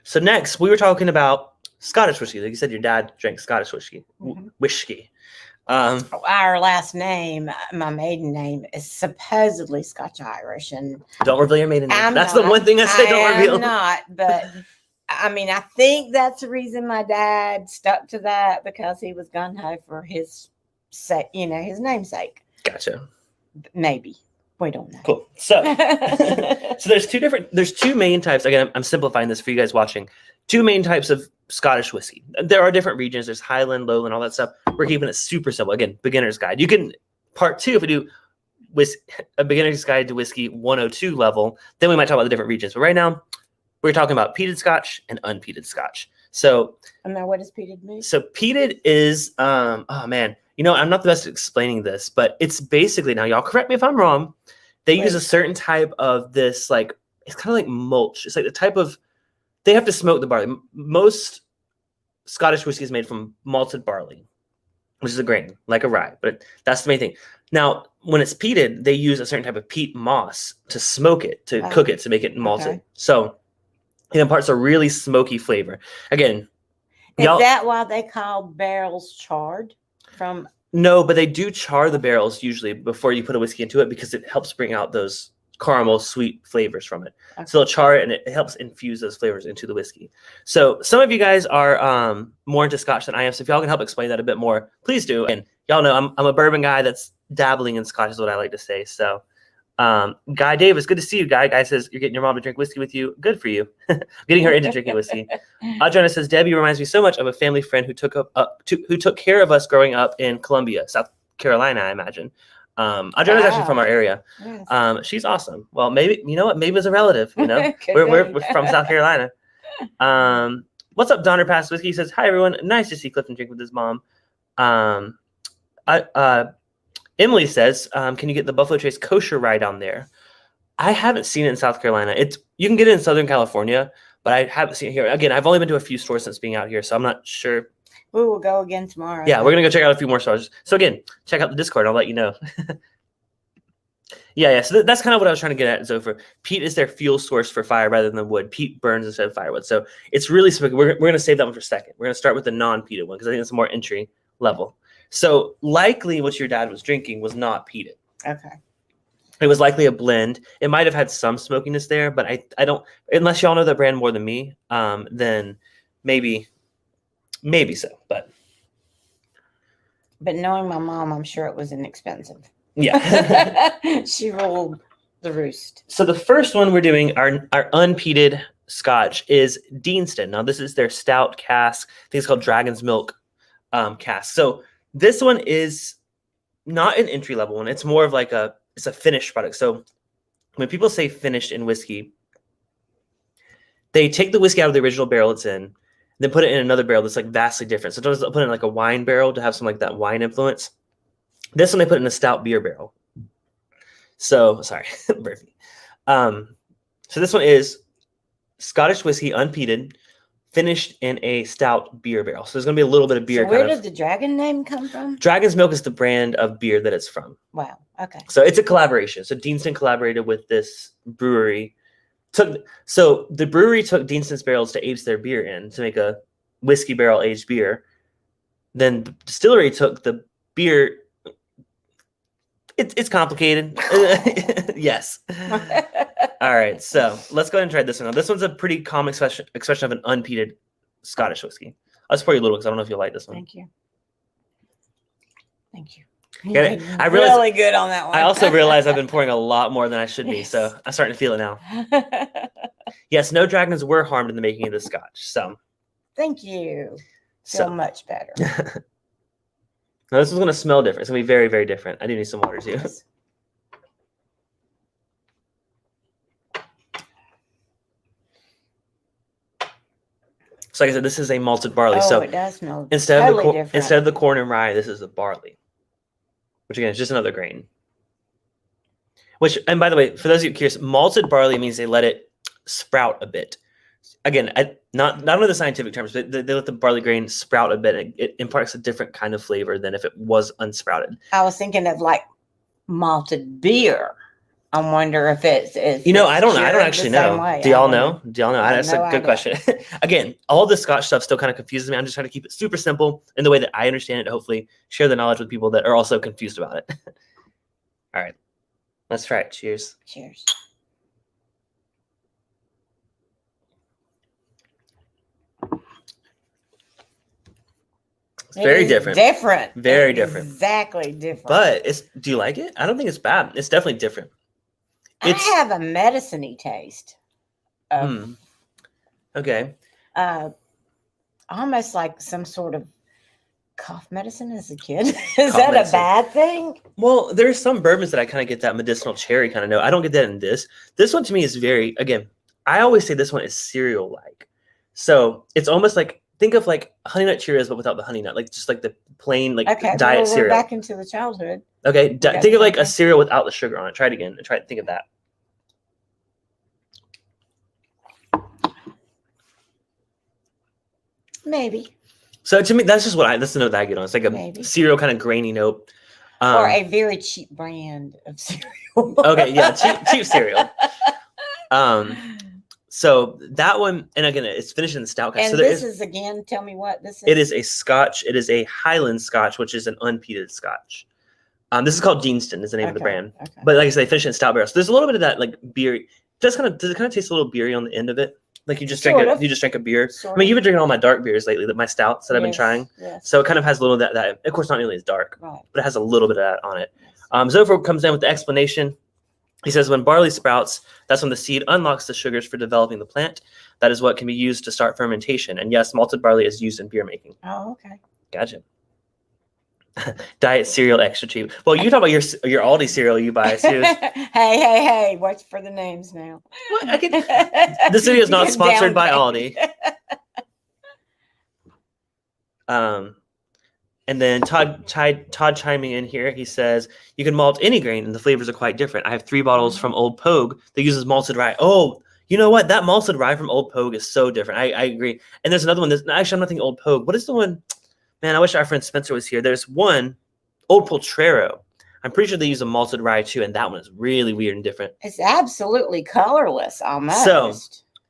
So next, we were talking about Scottish whiskey. Like you said, your dad drank Scottish whiskey. Whiskey. Our last name, my maiden name, is supposedly Scotch-Irish, and don't reveal your maiden name. That's the one thing I say. Don't reveal. I'm not, but I mean, I think that's the reason my dad stuck to that because he was gung ho for his namesake. Gotcha. Maybe. We don't know. Cool. So, so there's two main types. Again, I'm simplifying this for you guys watching. Two main types of Scottish whiskey. There are different regions. There's Highland, Lowland, all that stuff. We're keeping it super simple. Again, beginner's guide. You can, part 2, if we do a beginner's guide to whiskey 102 level, then we might talk about the different regions. But right now, we're talking about peated Scotch and unpeated Scotch. So, and now what does peated mean? So peated is, oh man, I'm not the best at explaining this, but it's basically, now y'all correct me if I'm wrong, they use a certain type of this, like, it's kind of like mulch. It's like the type of, they have to smoke the barley. Most Scottish whiskey is made from malted barley, which is a grain, like a rye, but that's the main thing. Now, when it's peated, they use a certain type of peat moss to smoke it, to cook it, to make it malted. Okay. So it imparts a really smoky flavor. Again, is that why they call barrels charred from? No, but they do char the barrels usually before you put a whiskey into it because it helps bring out those caramel sweet flavors from it. Okay. So they'll char it and it helps infuse those flavors into the whiskey. So some of you guys are more into Scotch than I am. So if y'all can help explain that a bit more, please do. And y'all know I'm a bourbon guy that's dabbling in Scotch is what I like to say. So Guy Davis, good to see you, Guy. Guy says you're getting your mom to drink whiskey with you. Good for you. Getting her into drinking whiskey. Adriana says Debbie reminds me so much of a family friend who took care of us growing up in Columbia, South Carolina, I imagine. Adriana's actually from our area. Yes. She's awesome. Well, maybe you know what? Maybe it's a relative. We're from South Carolina. What's up, Donner Pass Whiskey? He says hi everyone. Nice to see Clifton drink with his mom. Emily says, can you get the Buffalo Trace kosher rye down there? I haven't seen it in South Carolina. You can get it in Southern California, but I haven't seen it here. Again, I've only been to a few stores since being out here, so I'm not sure. We will go again tomorrow. Yeah, we're going to go check out a few more stores. So again, check out the Discord. I'll let you know. Yeah. So that's kind of what I was trying to get at, Zophar. Peat is their fuel source for fire rather than wood. Peat burns instead of firewood. So it's really smoky. We're going to save that one for a second. We're going to start with the non-peated one because I think it's a more entry level. So likely what your dad was drinking was not peated. Okay. It was likely a blend. It might have had some smokiness there, but I don't, unless y'all know the brand more than me, then maybe so. But knowing my mom, I'm sure it was inexpensive. Yeah. She rolled the roost. So the first one we're doing, our unpeated Scotch, is Deanston. Now this is their stout cask. I think it's called Dragon's Milk cask. So this one is not an entry level one. It's more of like it's a finished product. So when people say finished in whiskey, they take the whiskey out of the original barrel it's in, then put it in another barrel that's like vastly different. So they'll put it in like a wine barrel to have some like that wine influence. This one they put in a stout beer barrel. So sorry, Murphy. So this one is Scottish whiskey, unpeated, finished in a stout beer barrel. So there's going to be a little bit of beer. So where did the Dragon name come from? Dragon's Milk is the brand of beer that it's from. Wow. Okay. So it's a collaboration. So Deanston collaborated with this brewery. So the brewery took Deanston's barrels to age their beer in to make a whiskey barrel aged beer. Then the distillery took the beer. It's complicated. Yes. All right, so let's go ahead and try this one. Now, this one's a pretty common expression of an unpeated Scottish whiskey. I'll just pour you a little because I don't know if you'll like this one. Thank you. Thank you. I realized, really good on that one. I also realize I've been pouring a lot more than I should be, yes. So I'm starting to feel it now. Yes, no dragons were harmed in the making of the Scotch. So thank you. Feel much better. Now this one's going to smell different. It's going to be very, very different. I do need some water too. Yes. So like I said, this is a malted barley. Oh, so it does smell instead of the corn and rye, this is the barley, which again is just another grain. Which, and by the way, for those of you curious, malted barley means they let it sprout a bit. Again, not only the scientific terms, but they let the barley grain sprout a bit. It imparts a different kind of flavor than if it was unsprouted. I was thinking of like malted beer. I wonder if it's I don't actually know. Do y'all know? That's a good question. Again, all the Scotch stuff still kind of confuses me. I'm just trying to keep it super simple in the way that I understand it to hopefully share the knowledge with people that are also confused about it. All right. Let's try it. Cheers. Cheers. It's very different. Different. Very different. Exactly different. But do you like it? I don't think it's bad. It's definitely different. I have a medicine-y taste. Okay. Almost like some sort of cough medicine as a kid. Is that medicine. A bad thing? Well, there's some bourbons that I kind of get that medicinal cherry kind of note. I don't get that in this. This one to me is very, again, I always say this one is cereal-like. So it's almost like, think of like Honey Nut Cheerios, but without the honey nut, like just like the plain like diet cereal. We're back into the childhood. Okay, think of like a cereal without the sugar on it. Try it again and try to think of that. Maybe. So to me, that's just that's the note that I get on. It's like a cereal kind of grainy note. Or a very cheap brand of cereal. Okay, yeah, cheap cereal. So that one, and again, it's finished in the stout cask. And so this is again, tell me what this is. It is a Scotch. It is a Highland Scotch, which is an unpeated Scotch. This is called Deanston, is the name of the brand. Okay. But like I said, they finish it in stout barrel. So there's a little bit of that like beer. Does it kind of taste a little beery on the end of it? Like you just drink a beer. I mean, you've been drinking all my dark beers lately, my stouts that I've been trying. Yes. So it kind of has a little of that. Of course, not nearly as dark, but it has a little bit of that on it. Yes. Zofar comes in with the explanation. He says, when barley sprouts, that's when the seed unlocks the sugars for developing the plant. That is what can be used to start fermentation. And yes, malted barley is used in beer making. Oh, okay. Gotcha. Diet cereal extra cheap. Well, you talk about your Aldi cereal you buy too. Hey! Watch for the names now. What? This video is not sponsored by Aldi. And then Todd chiming in here. He says you can malt any grain, and the flavors are quite different. I have 3 bottles from Old Pogue that uses malted rye. Oh, you know what? That malted rye from Old Pogue is so different. I agree. And there's another one. Actually, I'm not thinking Old Pogue. What is the one? Man, I wish our friend Spencer was here. There's one, Old Potrero. I'm pretty sure they use a malted rye too, and that one is really weird and different. It's absolutely colorless almost. So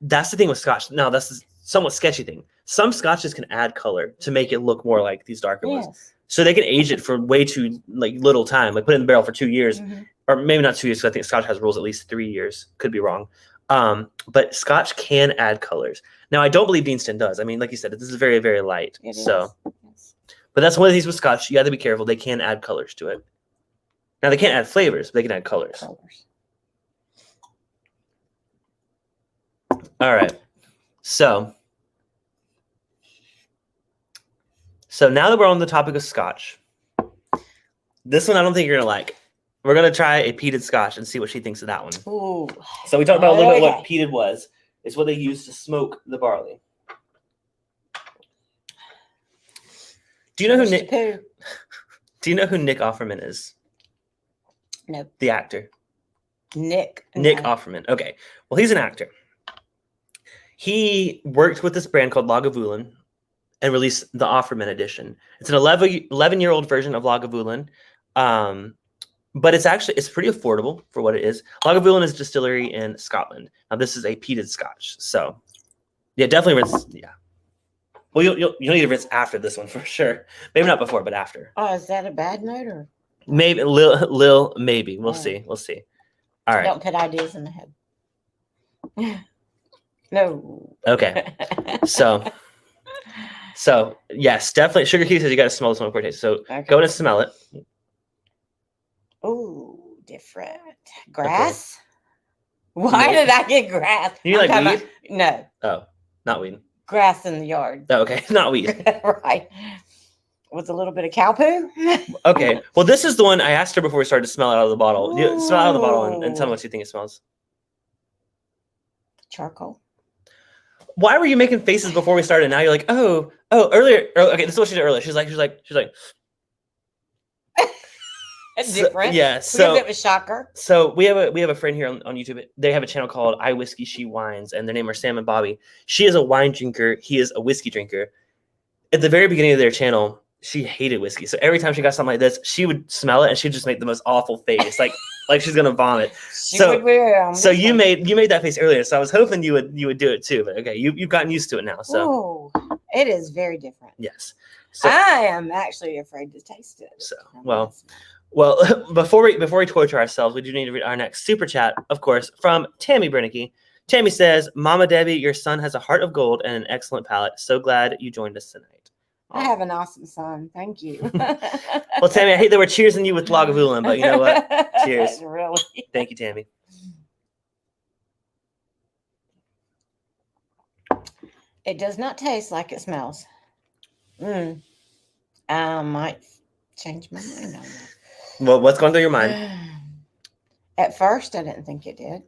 that's the thing with Scotch. Now, that's a somewhat sketchy thing. Some Scotches can add color to make it look more like these darker ones. So they can age it for way too little time, like put it in the barrel for 2 years, or maybe not 2 years, because I think Scotch has rules at least 3 years. Could be wrong. But Scotch can add colors. Now, I don't believe Deanston does. I mean, like you said, this is very, very light. But that's one of these with Scotch. You have to be careful. They can add colors to it. Now, they can't add flavors, but they can add colors. All right. So now that we're on the topic of Scotch, this one I don't think you're going to like. We're going to try a peated Scotch and see what she thinks of that one. Ooh. So we talked about a little bit what peated was. It's what they use to smoke the barley. Do you know who Nick? Do you know who Nick Offerman is? No. The actor. Nick Offerman. Okay. Well, he's an actor. He worked with this brand called Lagavulin and released the Offerman edition. It's an 11-year-old version of Lagavulin. But it's pretty affordable for what it is. Lagavulin is a distillery in Scotland. Now this is a peated Scotch. So yeah, definitely rinse. Yeah. Well, you'll need to rinse after this one for sure. Maybe not before, but after. Oh, is that a bad note or? Maybe Lil, maybe. We'll see. We'll see. All right. Don't put ideas in the head. No. Okay. So yes, definitely. Sugar Key says you got to smell this one before it tastes. So go and smell it. Oh, different. Grass? Okay. Why did I get grass? You like weed? No. Oh, not weed. Grass in the yard. Oh, okay, not weed. Right. With a little bit of cow poo? Okay. Well, this is the one I asked her before we started to smell it out of the bottle. You smell out of the bottle and tell me what you think it smells. Charcoal. Why were you making faces before we started? Now you're like, oh, earlier. Okay, this is what she did earlier. She's like. Different. Yeah. So a bit of a shocker. So we have a friend here on YouTube. They have a channel called I Whisky She Wines, and their name are Sam and Bobby. She is a wine drinker. He is a whiskey drinker. At the very beginning of their channel, she hated whiskey. So every time she got something like this, she would smell it and she'd just make the most awful face, like she's gonna vomit. So you made that face earlier. So I was hoping you would do it too. But okay, you've gotten used to it now. So it is very different. Yes. So I am actually afraid to taste it. So well, before we torture ourselves, we do need to read our next super chat, of course, from Tammy Brennicky. Tammy says, Mama Debbie, your son has a heart of gold and an excellent palate. So glad you joined us tonight. I have an awesome son. Thank you. Well, Tammy, I hate that we're cheersing you with Lagavulin, but you know what? Cheers. Really? Thank you, Tammy. It does not taste like it smells. I might change my mind on that. Well, what's going through your mind? At first, I didn't think it did.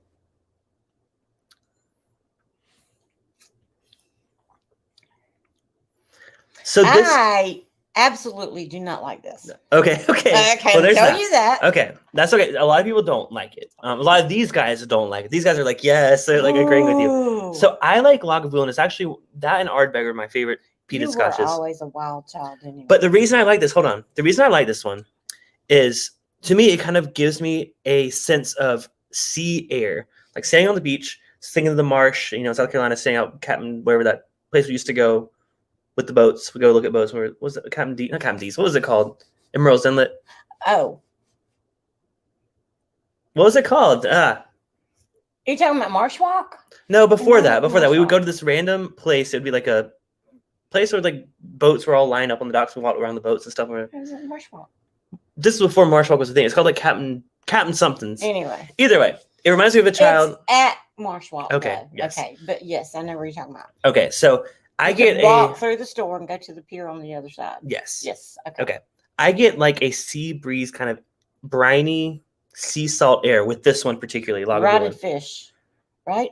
So I absolutely do not like this. Okay. Okay, Well, there's tell that. you that. Okay, that's okay. A lot of people don't like it. A lot of these guys don't like it. These guys are like, yes, they're like agreeing with you. Ooh. So I like Lagavulin. It's actually that and Ardbeg are my favorite peated scotches. You were always a wild child anyway. But the reason I like this, hold on. The reason I like this one is, to me, it kind of gives me a sense of sea air. Like staying on the beach, thinking of the marsh, South Carolina, staying out Captain, wherever that place we used to go with the boats. We go look at boats. Where was it? Captain D? Not Captain D's. What was it called? Emerald's Inlet. Oh. What was it called? You talking about Marsh Walk? No, before that, we would go to this random place. It would be like a place where like boats were all lined up on the docks. We walked around the boats and stuff. It was at Marsh Walk. This was before Marsh Walk was a thing. It's called like Captain somethings. Anyway. Either way, it reminds me of a child. It's at Marsh Walk. Okay. Yes. Okay. But yes, I know what you're talking about. Okay. So I get walk through the store and go to the pier on the other side. Yes. Yes. Okay. I get like a sea breeze, kind of briny sea salt air with this one particularly. Rotted fish, right?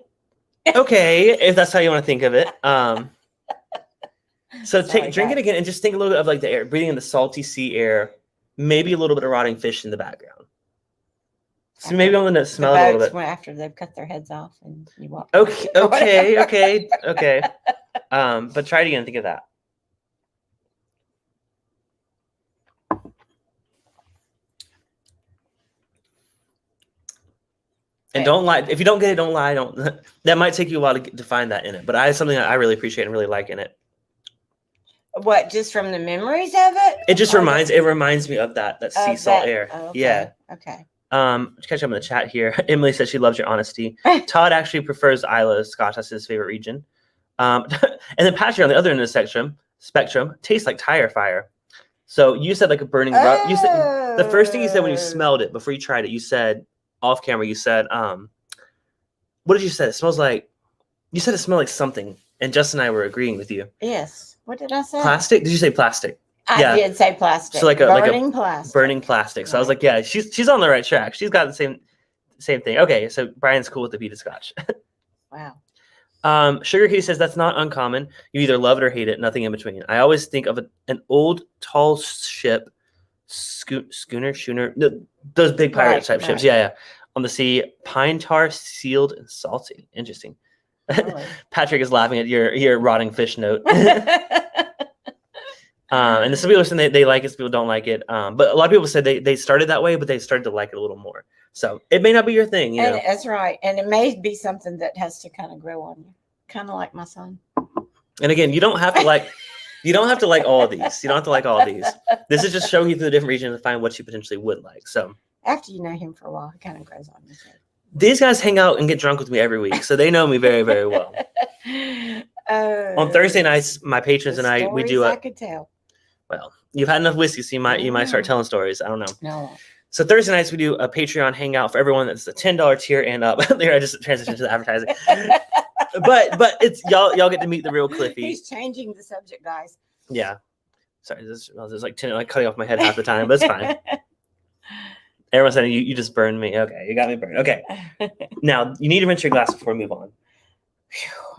Okay, if that's how you want to think of it. So drink it again and just think a little bit of like the air, breathing in the salty sea air, maybe a little bit of rotting fish in the background. So maybe I'm gonna smell it a little bit after they've cut their heads off and you walk. Okay. But try it again. Think of that. And don't lie. If you don't get it, don't lie. That might take you a while to find that in it. But I have something that I really appreciate and really like in it. What? Just from the memories of it? It just reminds me of that sea salt air. Oh, okay. Yeah. Okay. Catch up in the chat here. Emily says she loves your honesty. Todd actually prefers Islay Scotch. That's his favorite region. And then Patrick on the other end of the spectrum tastes like tire fire. So you said like a burning rub. You said the first thing you said when you smelled it before you tried it. You said off camera. You said what did you say? It smells like. You said it smelled like something, and Justin and I were agreeing with you. Yes. What did I say? Plastic? Did you say plastic? I did say plastic. So like burning plastic. Burning plastic. So I was like, yeah, she's on the right track. She's got the same thing. Okay, so Brian's cool with the peated scotch. Wow. Sugar Kitty says that's not uncommon. You either love it or hate it, nothing in between. I always think of an old tall ship, schooner, those big pirate type ships. Yeah. On the sea, pine tar, sealed and salty. Interesting. Really? Patrick is laughing at your rotting fish note. And some people are saying they like it, some people don't like it. But a lot of people said they started that way, but they started to like it a little more. So it may not be your thing, you know. That's right. And it may be something that has to kind of grow on you. Kind of like my son. And again, you don't have to like all of these. You don't have to like all of these. This is just showing you through the different regions to find what you potentially would like. So after you know him for a while, it kind of grows on you. These guys hang out and get drunk with me every week, so they know me very, very well. On Thursday nights, my patrons and we do I could tell. Well, you've had enough whiskey, so you might start telling stories. I don't know. No. So Thursday nights we do a Patreon hangout for everyone that's the $10 tier and up. There, I just transitioned to the advertising. but it's y'all get to meet the real Cliffy. He's changing the subject, guys. Yeah. Sorry, there's like cutting off my head half the time, but it's fine. Everyone's saying you just burned me. Okay, you got me burned. Okay. Now you need to rinse your glass before we move on.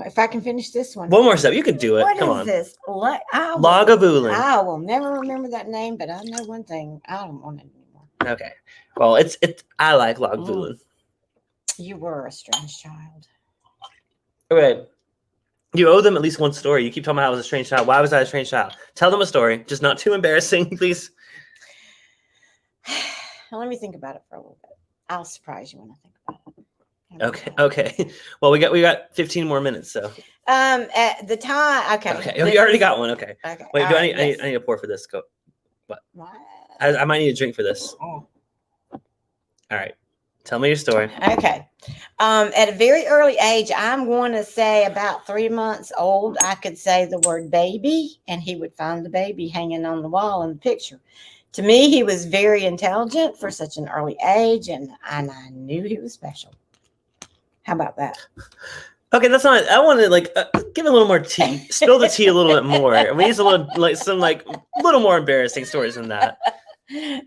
If I can finish this one. One more step. You can do it. Come on. What is this? Lagavulin. I will never remember that name, but I know one thing. I don't want it anymore. Okay. Well, it's I like Lagavulin. You were a strange child. Okay. You owe them at least one story. You keep talking about how I was a strange child. Why was I a strange child? Tell them a story. Just not too embarrassing, please. Let me think about it for a little bit. I'll surprise you when I think about it. Okay. Well, we got 15 more minutes, so. At the time, okay. You already got one. Okay. Okay. Wait, I need to pour for this? Go. What? I might need a drink for this. Oh. All right. Tell me your story. Okay. At a very early age, I'm going to say about 3 months old, I could say the word baby, and he would find the baby hanging on the wall in the picture. To me, he was very intelligent for such an early age, and I knew he was special. How about that? Okay, that's not. I want to like give a little more tea. Spill the tea a little bit more. We need a little little more embarrassing stories than that.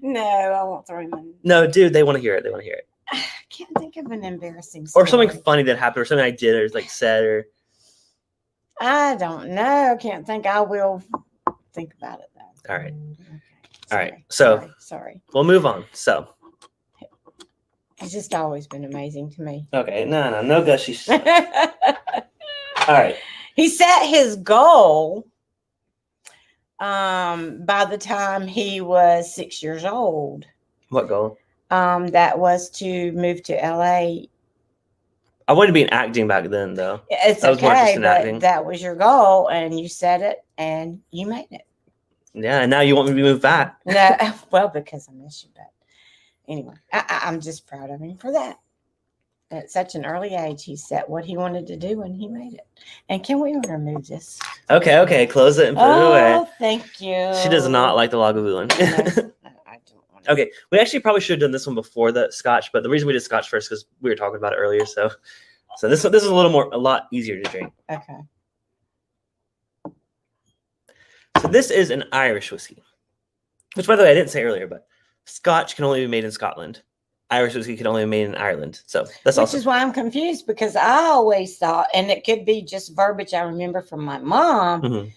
No, I won't throw him in. No, dude, they want to hear it. They want to hear it. I can't think of an embarrassing story. Or something funny that happened, or something I did, or like said, or. I don't know. I can't think. I will think about it though. All right. Okay. All right. So sorry. We'll move on. So. It's just always been amazing to me. Okay. No gushy. All right. He set his goal by the time he was 6 years old. What goal? That was to move to LA. I wanted to be in acting back then, though. It's okay, but that was your goal, and you set it, and you made it. Yeah, and now you want me to move back. No, well, because I miss you, but anyway, I'm just proud of him for that. At such an early age, he set what he wanted to do, and he made it. And can we remove this? Okay, close it and put it away. Oh, thank you. She does not like the Lagavulin. No, I don't want to. Okay, we actually probably should have done this one before the Scotch, but the reason we did Scotch first because we were talking about it earlier. So this is a lot easier to drink. Okay. So this is an Irish whiskey, which, by the way, I didn't say earlier, but Scotch can only be made in Scotland. Irish whiskey can only be made in Ireland. So that's Which is why I'm confused, because I always thought, and it could be just verbiage I remember from my mom,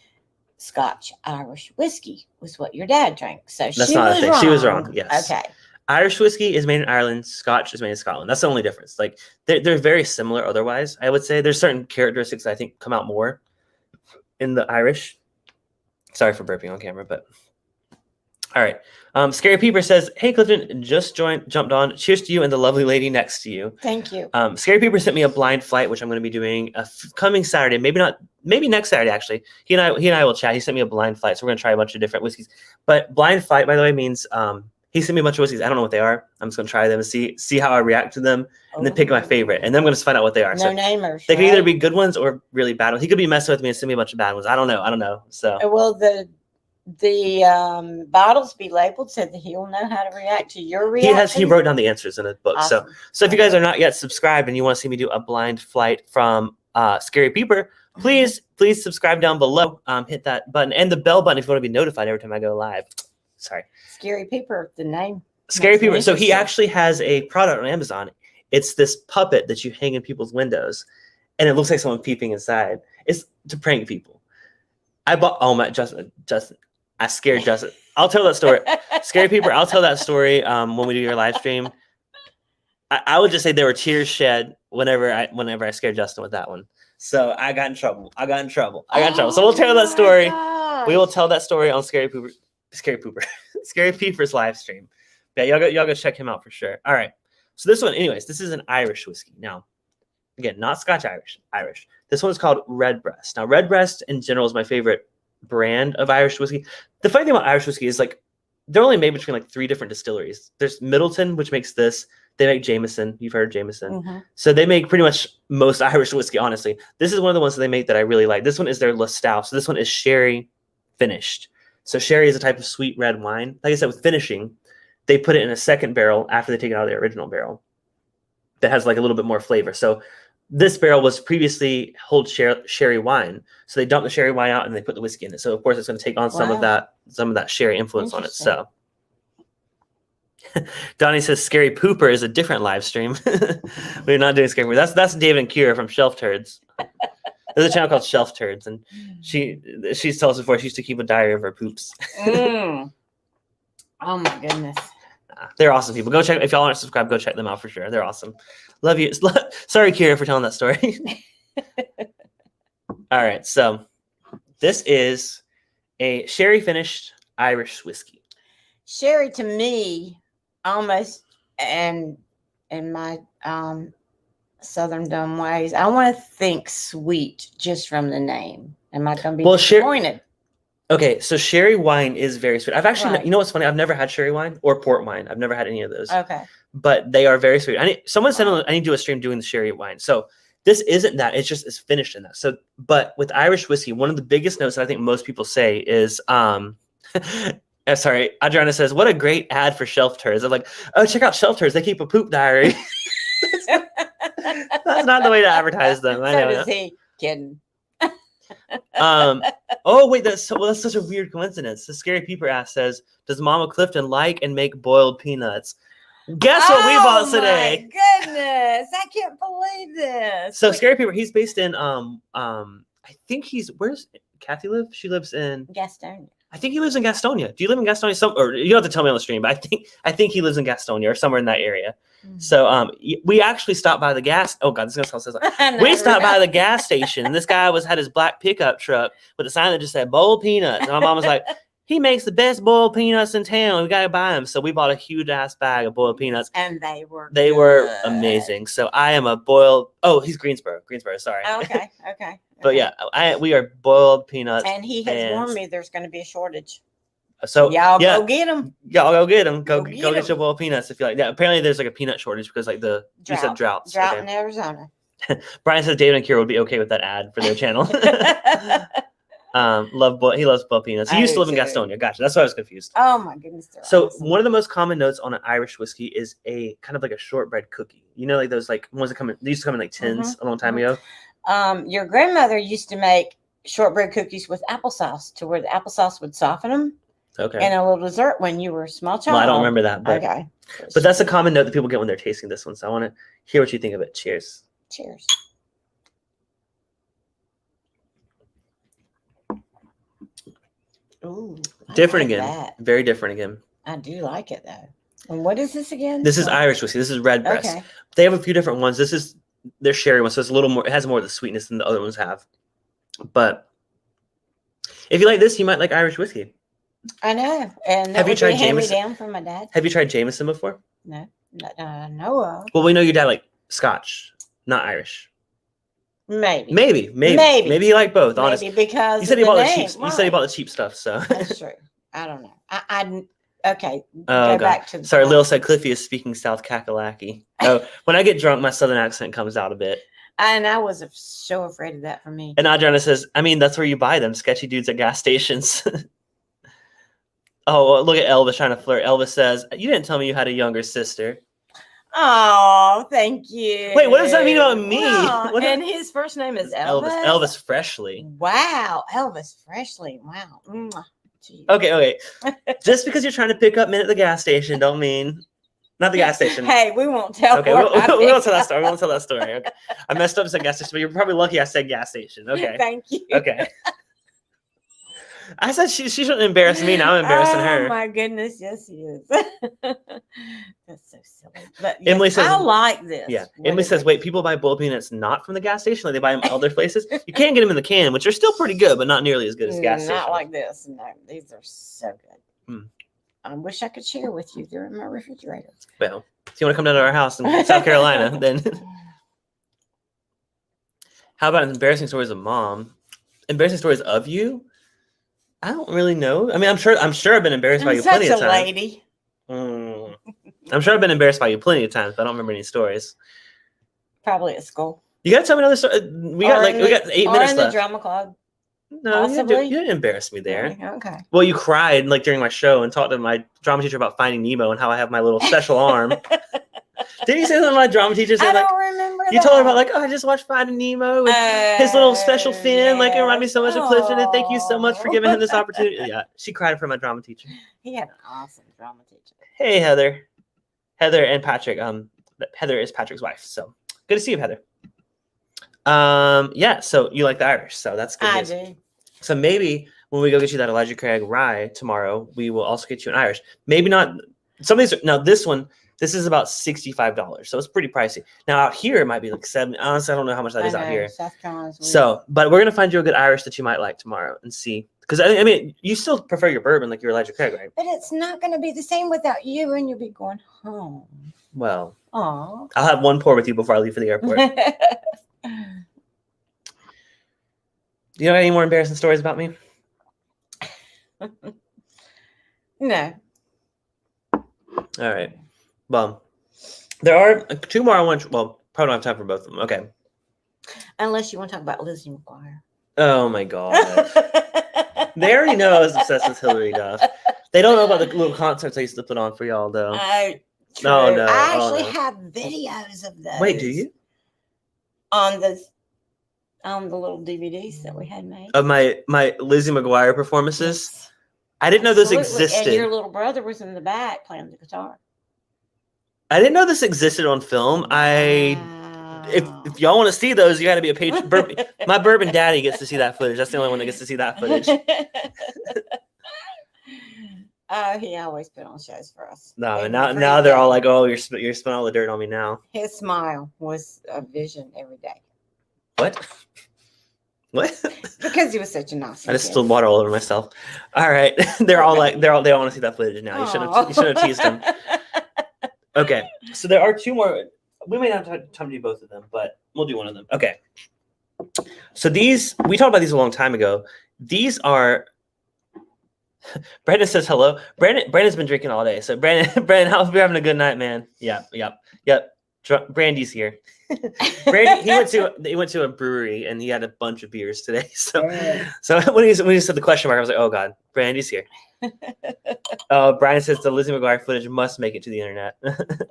Scotch Irish whiskey was what your dad drank. So that's not a thing. She was wrong. Yes. Okay. Irish whiskey is made in Ireland. Scotch is made in Scotland. That's the only difference. Like they're very similar. Otherwise, I would say there's certain characteristics that I think come out more in the Irish. Sorry for burping on camera, but all right. Scary Peeper says, "Hey Clifton, just jumped on. Cheers to you and the lovely lady next to you." Thank you. Scary Peeper sent me a blind flight, which I'm going to be doing coming Saturday. Maybe next Saturday actually. He and I will chat. He sent me a blind flight, so we're going to try a bunch of different whiskeys. But blind flight, by the way, means he sent me a bunch of whiskeys. I don't know what they are. I'm just going to try them and see how I react to them, and then pick my favorite. And then I'm going to find out what they are. No namers. They can either be good ones or really bad ones. He could be messing with me and send me a bunch of bad ones. I don't know. So well, the bottles be labeled so that he'll know how to react to your reaction. He wrote down the answers in a book. Awesome. So if you guys are not yet subscribed and you want to see me do a blind flight from Scary Peeper, please subscribe down below. Hit that button and the bell button if you want to be notified every time I go live. Sorry. Scary Peeper, the name. Scary Peeper. So he actually has a product on Amazon. It's this puppet that you hang in people's windows, and it looks like someone peeping inside. It's to prank people. I bought. Oh my, Justin. I scared Justin. I'll tell that story. Scary Peeper, I'll tell that story when we do your live stream. I would just say there were tears shed whenever I scared Justin with that one. So I got in trouble. So we'll tell that story. Gosh. We will tell that story on Scary Peeper's live stream. Yeah, y'all go check him out for sure. All right. So this one, anyways, this is an Irish whiskey. Now, again, not Scotch Irish. This one is called Redbreast. Now, Redbreast in general is my favorite brand of Irish whiskey. The funny thing about Irish whiskey is like they're only made between like 3 different distilleries. There's Middleton, which makes this. They make Jameson. You've heard Jameson. Mm-hmm. So they make pretty much most Irish whiskey, honestly. This is one of the ones that they make that I really like. This one is their Listowel. So this one is sherry finished. So sherry is a type of sweet red wine. Like I said, with finishing, they put it in a second barrel after they take it out of their original barrel that has like a little bit more flavor. So this barrel was previously hold sherry wine. So they dump the sherry wine out and they put the whiskey in it. So of course it's going to take on some of that sherry influence on it. So Donnie says Scary Pooper is a different live stream. We're not doing Scary Pooper. That's David and Kira from Shelf Turds. There's a channel called Shelf Turds, and she's told us before she used to keep a diary of her poops. Oh my goodness. They're awesome people. Go check if y'all aren't subscribed. Go check them out for sure. They're awesome. Love you. Sorry, Kira, for telling that story. All right, so this is a sherry finished Irish whiskey. Sherry to me, almost, and in my Southern dumb ways, I want to think sweet just from the name. Am I going to be disappointed? Okay, so sherry wine is very sweet. I've actually, Right. you know what's funny? I've never had sherry wine or port wine. I've never had any of those. Okay. But they are very sweet. Someone said I need to do a stream doing the sherry wine. So this isn't that. It's finished in that. So, but with Irish whiskey, one of the biggest notes that I think most people say is, sorry, Adriana says, what a great ad for Shelf Turds. I'm like, oh, check out Shelf Turds. They keep a poop diary. That's not the way to advertise them. I So know. does he. Kidding. Oh wait, that's such a weird coincidence. The Scary Peeper says, "Does Mama Clifton like and make boiled peanuts?" Guess what we bought today? My goodness, I can't believe this. So Scary Peeper, he's based in I think where's Kathy live? She lives in Gastonia. I think he lives in Gastonia. Do you live in Gastonia? Or you don't have to tell me on the stream, but I think he lives in Gastonia or somewhere in that area. Mm-hmm. So we actually stopped by the gas. Oh God, this is gonna sound so. We stopped by the gas station. And this guy had his black pickup truck with a sign that just said "boiled peanuts." And my mom was like, "He makes the best boiled peanuts in town. We gotta buy them." So we bought a huge ass bag of boiled peanuts, and they were amazing. So I am a boiled. Oh, he's Greensboro. Sorry. Okay. But yeah, we are boiled peanuts. And he has warned me there's going to be a shortage. So y'all go get them. Y'all go get them. Go get your boiled peanuts if you like. Yeah, apparently there's like a peanut shortage because like you said droughts. Drought in Arizona. Brian says David and Kira would be okay with that ad for their channel. He loves boiled peanuts. He used to live in Gastonia. Gotcha. That's why I was confused. Oh my goodness. So awesome. One of the most common notes on an Irish whiskey is a kind of like a shortbread cookie. You know, like those like ones that they used to come in like tins a long time ago. Your grandmother used to make shortbread cookies with applesauce to where the applesauce would soften them. Okay. And a little dessert when you were a small child. Well, I don't remember that. But, okay. But that's a common note that people get when they're tasting this one. So I want to hear what you think of it. Cheers. Cheers. Ooh. Different again. That. Very different again. I do like it though. And what is this again? This is Irish whiskey. This is Redbreast. Okay. They have a few different ones. This is their sherry one, so it's a little more. It has more of the sweetness than the other ones have. But if you like this, you might like Irish whiskey. I know. And have you tried Jameson? Down from my dad. Have you tried Jameson before? No, no. Well, we know your dad like Scotch, not Irish. Maybe you like both. Honestly, because you said he bought the cheap. You said he bought the cheap stuff. So that's true. I don't know. Okay. Go back to. Sorry, Lil said Cliffy is speaking South Kakalaki. Oh, when I get drunk, my Southern accent comes out a bit. And I was so afraid of that for me. And Adriana says, I mean, that's where you buy them, sketchy dudes at gas stations. Oh, well, look at Elvis trying to flirt. Elvis says, you didn't tell me you had a younger sister. Oh, thank you. Wait, what does that mean about me? Wow. And his first name is Elvis? Elvis Freshly. Wow, Elvis Freshly. Wow. Okay. Just because you're trying to pick up men at the gas station don't mean... Not the gas station. Hey, we won't tell. Okay, we won't tell that story. We won't tell that story. Okay. I messed up and said gas station, but you're probably lucky I said gas station. Okay. Thank you. Okay. I said she shouldn't embarrass me. Now I'm embarrassing her. Oh my goodness, yes, he is. That's so silly. But yes, Emily says, I like this. Yeah. Emily says, wait, people buy boiled peanuts not from the gas station, like they buy them other places. You can get them in the can, which are still pretty good, but not nearly as good as gas station. Not like this. No, these are so good. I wish I could share with you. They're in my refrigerator. Well, if you want to come down to our house in South Carolina, then. How about embarrassing stories of mom? Embarrassing stories of you? I don't really know. I mean, I'm sure I've been embarrassed by you plenty of times. Such a lady. I'm sure I've been embarrassed by you plenty of times, but I don't remember any stories. Probably at school. You gotta tell me another story. We got 8 minutes left. In the drama club. No, you didn't embarrass me there. Okay. Well, you cried like during my show and talked to my drama teacher about Finding Nemo and how I have my little special arm. Didn't you say something my drama teacher said? I don't remember. You told her about I just watched Finding Nemo with his little special fin. Like it reminded me so much of Clifton, and thank you so much for giving him this opportunity. Yeah, she cried for my drama teacher. He had an awesome drama teacher. Hey, Heather and Patrick. Heather is Patrick's wife, so good to see you, Heather. Yeah, so you like the Irish, so that's good news. I do. So maybe when we go get you that Elijah Craig rye tomorrow, we will also get you an Irish. Maybe not. Some of these. Now this is about $65, so it's pretty pricey. Now out here it might be like $70. Honestly, I don't know how much that is out here. So, but we're gonna find you a good Irish that you might like tomorrow and see. Because I mean, you still prefer your bourbon, like your Elijah Craig, right? But it's not gonna be the same without you, and you'll be going home. Well, I'll have one pour with you before I leave for the airport. Do you know any more embarrassing stories about me? No. All right. Well, there are 2 more I want. Well, probably don't have time for both of them. Okay. Unless you want to talk about Lizzie McGuire. Oh my God. They already know I was obsessed with Hillary Duff. They don't know about the little concerts I used to put on for y'all, though. True. No. I actually have videos of those. Wait, do you? on the little DVDs that we had made. Of my Lizzie McGuire performances. Yes. I didn't know those Absolutely. existed. And your little brother was in the back playing the guitar. I didn't know this existed on film. If y'all want to see those, you got to be a patron. My Bourbon Daddy gets to see that footage. That's the only one that gets to see that footage. He always put on shows for us. No, and now they're all like, "Oh, you're spilling all the dirt on me now." His smile was a vision every day. What? What? Because he was such a nice. I just spilled water all over myself. All right, they all want to see that footage now. You should have teased them. Okay, so there are two more. We may not have time to do both of them, but we'll do one of them. Okay. So these, we talked about these a long time ago. These are. Brandon says hello. Brandon's been drinking all day. So Brandon, I hope you're having a good night, man. Yep. Brandy's here. Brandon, he went to a brewery and he had a bunch of beers today. So when he said the question mark, I was like, oh God, Brandy's here. Brian says the Lizzie McGuire footage must make it to the internet.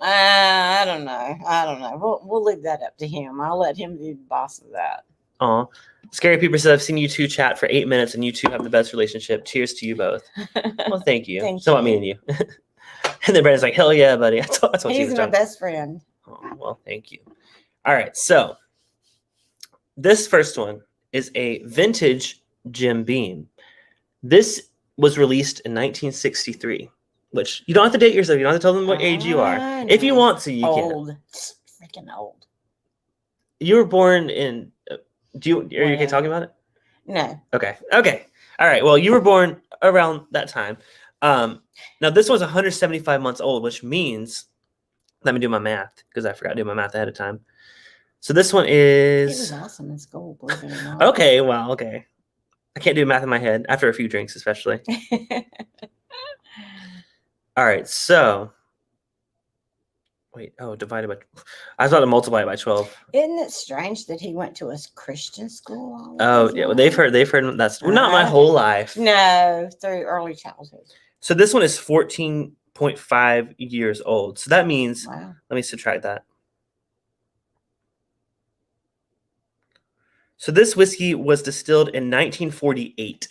I don't know. We'll leave that up to him. I'll let him be the boss of that. Oh, Scary Peeper said, I've seen you two chat for 8 minutes and you two have the best relationship. Cheers to you both. Well, thank you. Thank so you. about me and you. And then Brandon's like, hell yeah, buddy. That's what He's my best friend. Oh, well, thank you. All right. So this first one is a vintage Jim Beam. This was released in 1963, which you don't have to date yourself. You don't have to tell them what age you are. If you want to, you old. can. Freaking old. You were born in... are you okay talking about it? No. Okay. All right. Well, you were born around that time. Now this was 175 months old, which means, let me do my math because I forgot to do my math ahead of time. So this one is. It was awesome in school, believe it or not. Okay. Well, okay. I can't do math in my head after a few drinks, especially. All right. So. Wait. Oh, divided by. I thought to multiply it by 12. Isn't it strange that he went to a Christian school? Oh yeah. Well, they've heard. That's not my whole life. No, through early childhood. So this one is 14.5 years old. So that means. Wow. Let me subtract that. So this whiskey was distilled in 1948.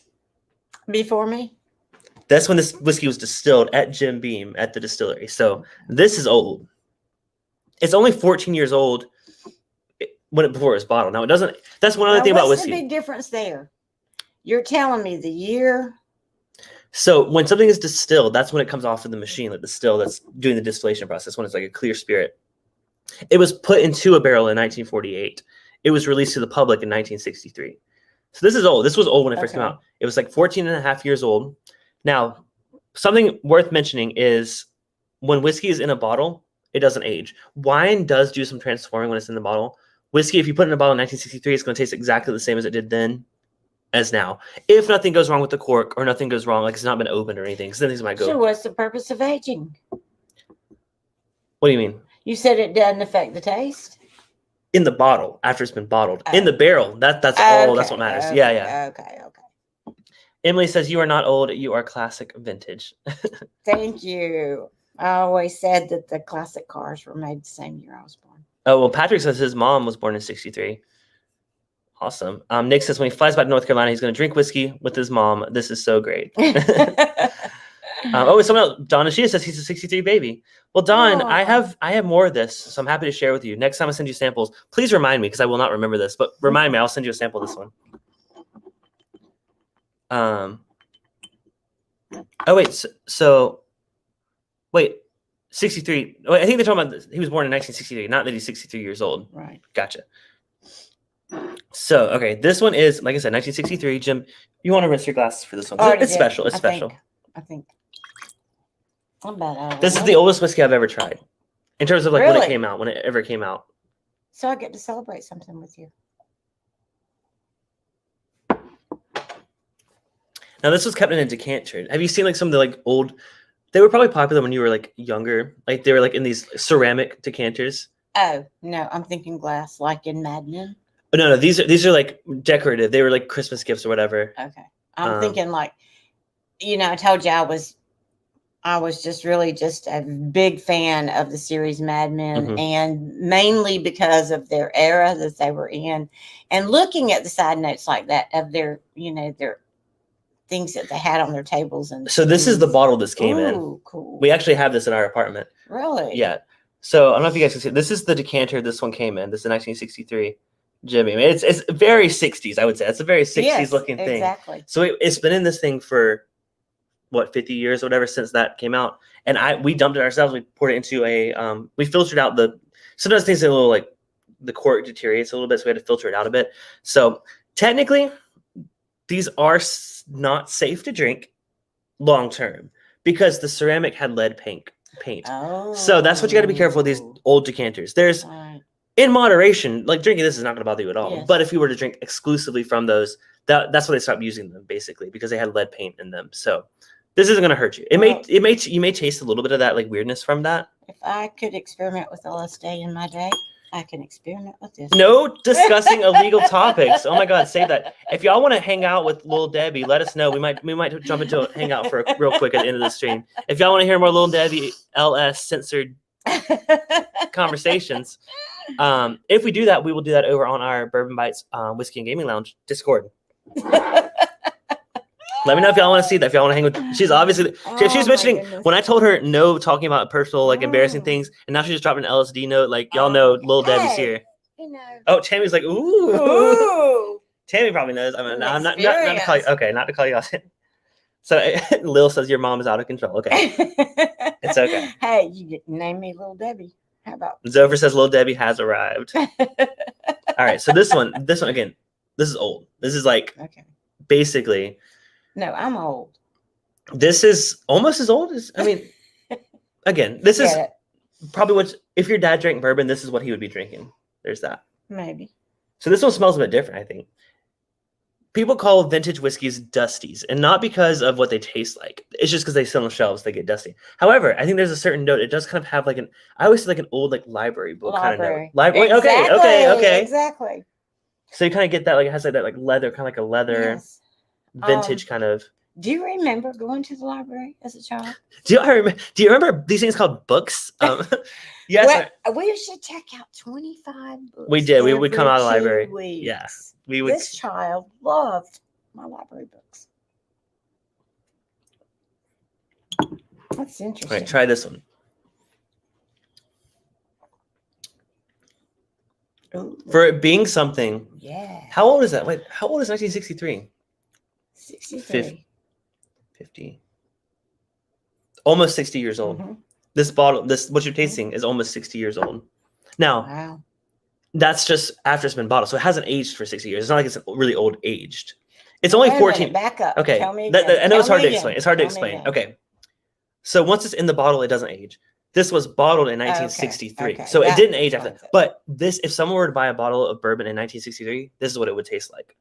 Before me? That's when this whiskey was distilled at Jim Beam at the distillery. So this is old. It's only 14 years old before it was bottled. Now it doesn't. That's one other thing about whiskey. What's the big difference there? You're telling me the year. So when something is distilled, that's when it comes off of the machine, like the still that's doing the distillation process. When it's like a clear spirit, it was put into a barrel in 1948. It was released to the public in 1963. So this is old. This was old when it first came out. It was like 14 and a half years old. Now, something worth mentioning is when whiskey is in a bottle, it doesn't age. Wine does do some transforming when it's in the bottle. Whiskey, if you put it in a bottle in 1963, it's going to taste exactly the same as it did then as now. If nothing goes wrong with the cork or nothing goes wrong, like it's not been opened or anything, because then things might go. So what's the purpose of aging? What do you mean? You said it doesn't affect the taste? In the bottle, after it's been bottled. In the barrel, that's all. That's what matters. Okay, yeah. Okay. Emily says, you are not old. You are classic vintage. Thank you. I always said that the classic cars were made the same year I was born. Oh, well, Patrick says his mom was born in 63. Awesome. Nick says when he flies back to North Carolina, he's going to drink whiskey with his mom. This is so great. Someone else, Donna Sheeta says he's a 63 baby. Well, Don, I have more of this, so I'm happy to share with you. Next time I send you samples, please remind me because I will not remember this, but remind me. I'll send you a sample of this one. Wait, 63. Wait, I think they're talking about this. He was born in 1963, not that he's 63 years old. Right. Gotcha. So, okay, this one is, like I said, 1963. Jim, you want to rinse your glasses for this one? It's special. It's special. I think. I'm about out of This is the oldest whiskey I've ever tried in terms of like when it ever came out. So I get to celebrate something with you. Now, this was kept in a decanter. Have you seen like some of the like old, they were probably popular when you were like younger. Like they were like in these ceramic decanters. Oh, no, I'm thinking glass, like in Mad Men. Oh, no, these are like decorative. They were like Christmas gifts or whatever. Okay. I'm thinking like, I told you I was just really just a big fan of the series Mad Men, Mhm. and mainly because of their era that they were in, and looking at the side notes like that of their, their things that they had on their tables and So this is the bottle this came in. Ooh, cool. We actually have this in our apartment. Really? Yeah. So I don't know if you guys can see. This is the decanter this one came in. This is a 1963 Jimmy. I mean, it's very 60s, I would say. It's a very 60s looking thing. Exactly. So it's been in this thing for what, 50 years or whatever since that came out. And we dumped it ourselves. We poured it into we filtered out sometimes things are a little like the cork deteriorates a little bit, so we had to filter it out a bit. So technically, these are not safe to drink long term because the ceramic had lead paint. Oh. So that's what you got to be careful with these old decanters. There's in moderation, like drinking this is not going to bother you at all. Yes. But if you were to drink exclusively from those, that's why they stopped using them basically because they had lead paint in them. So this isn't going to hurt you. You may taste a little bit of that like weirdness from that. If I could experiment with LSD in my day, I can experiment with this. No discussing illegal topics. Oh my God, save that. If y'all want to hang out with Lil Debbie, let us know. We might jump into a hangout for real quick at the end of the stream. If y'all want to hear more Lil Debbie LS censored conversations, if we do that, we will do that over on our Bourbon Bites Whiskey and Gaming Lounge Discord. Let me know if y'all want to see that. If y'all want to hang with, she's obviously. If she was mentioning when I told her no, talking about personal like embarrassing things, and now she's just dropping an LSD note. Like y'all know, Lil Debbie's here. Oh, Tammy's like, ooh. Tammy probably knows. I mean, I'm not to call you. Okay, not to call you out. So Lil says your mom is out of control. Okay, it's okay. Hey, you name me Lil Debbie. How about Zofer says Lil Debbie has arrived. All right, so this one again. This is old. This is like basically. No, I'm old. This is almost as old as, I mean, again, this is probably if your dad drank bourbon, this is what he would be drinking. There's that. Maybe. So this one smells a bit different, I think. People call vintage whiskeys dusties, and not because of what they taste like. It's just because they sit on the shelves, they get dusty. However, I think there's a certain note. It does kind of have I always say like an old like library book kind of note. Library. Exactly. Okay. Exactly. So you kind of get that, like it has like that like leather, kind of like a leather. Yes. Vintage kind of. Do you remember going to the library as a child? Do you remember these things called books? Yes. We should check out 25 books. We did. We would come out of the library. Weeks. Yeah. We would. This child loved my library books. That's interesting. All right, try this one. Ooh. For it being something. Yeah. How old is that? Wait, how old is 1963? 63. 50. Almost 60 years old. Mm-hmm. This bottle, what you're tasting is almost 60 years old. Now, that's just after it's been bottled. So it hasn't aged for 60 years. It's not like it's really old aged. It's only 14. Back up. Okay. Tell me I know it's hard to explain. It's hard to explain. Okay. So once it's in the bottle, it doesn't age. This was bottled in 1963. Okay. So it didn't age after that. But if someone were to buy a bottle of bourbon in 1963, this is what it would taste like.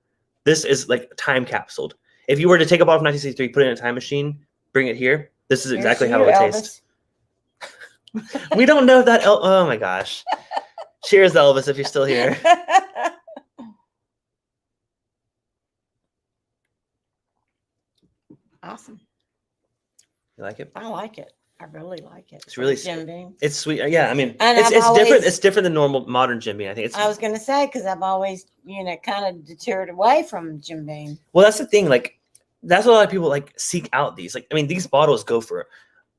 This is like time capsuled. If you were to take a bottle of 1963, put it in a time machine, bring it here, this is exactly how it would taste. We don't know that. Oh my gosh. Cheers, Elvis, if you're still here. Awesome. You like it? I like it. I really like it. It's really Jim Beam. It's sweet. Yeah, I mean, it's different. It's different than normal modern Jim Beam. I think I was going to say because I've always, kind of deterred away from Jim Beam. Well, that's the thing. Like, that's what a lot of people like seek out these. Like, I mean, these bottles go for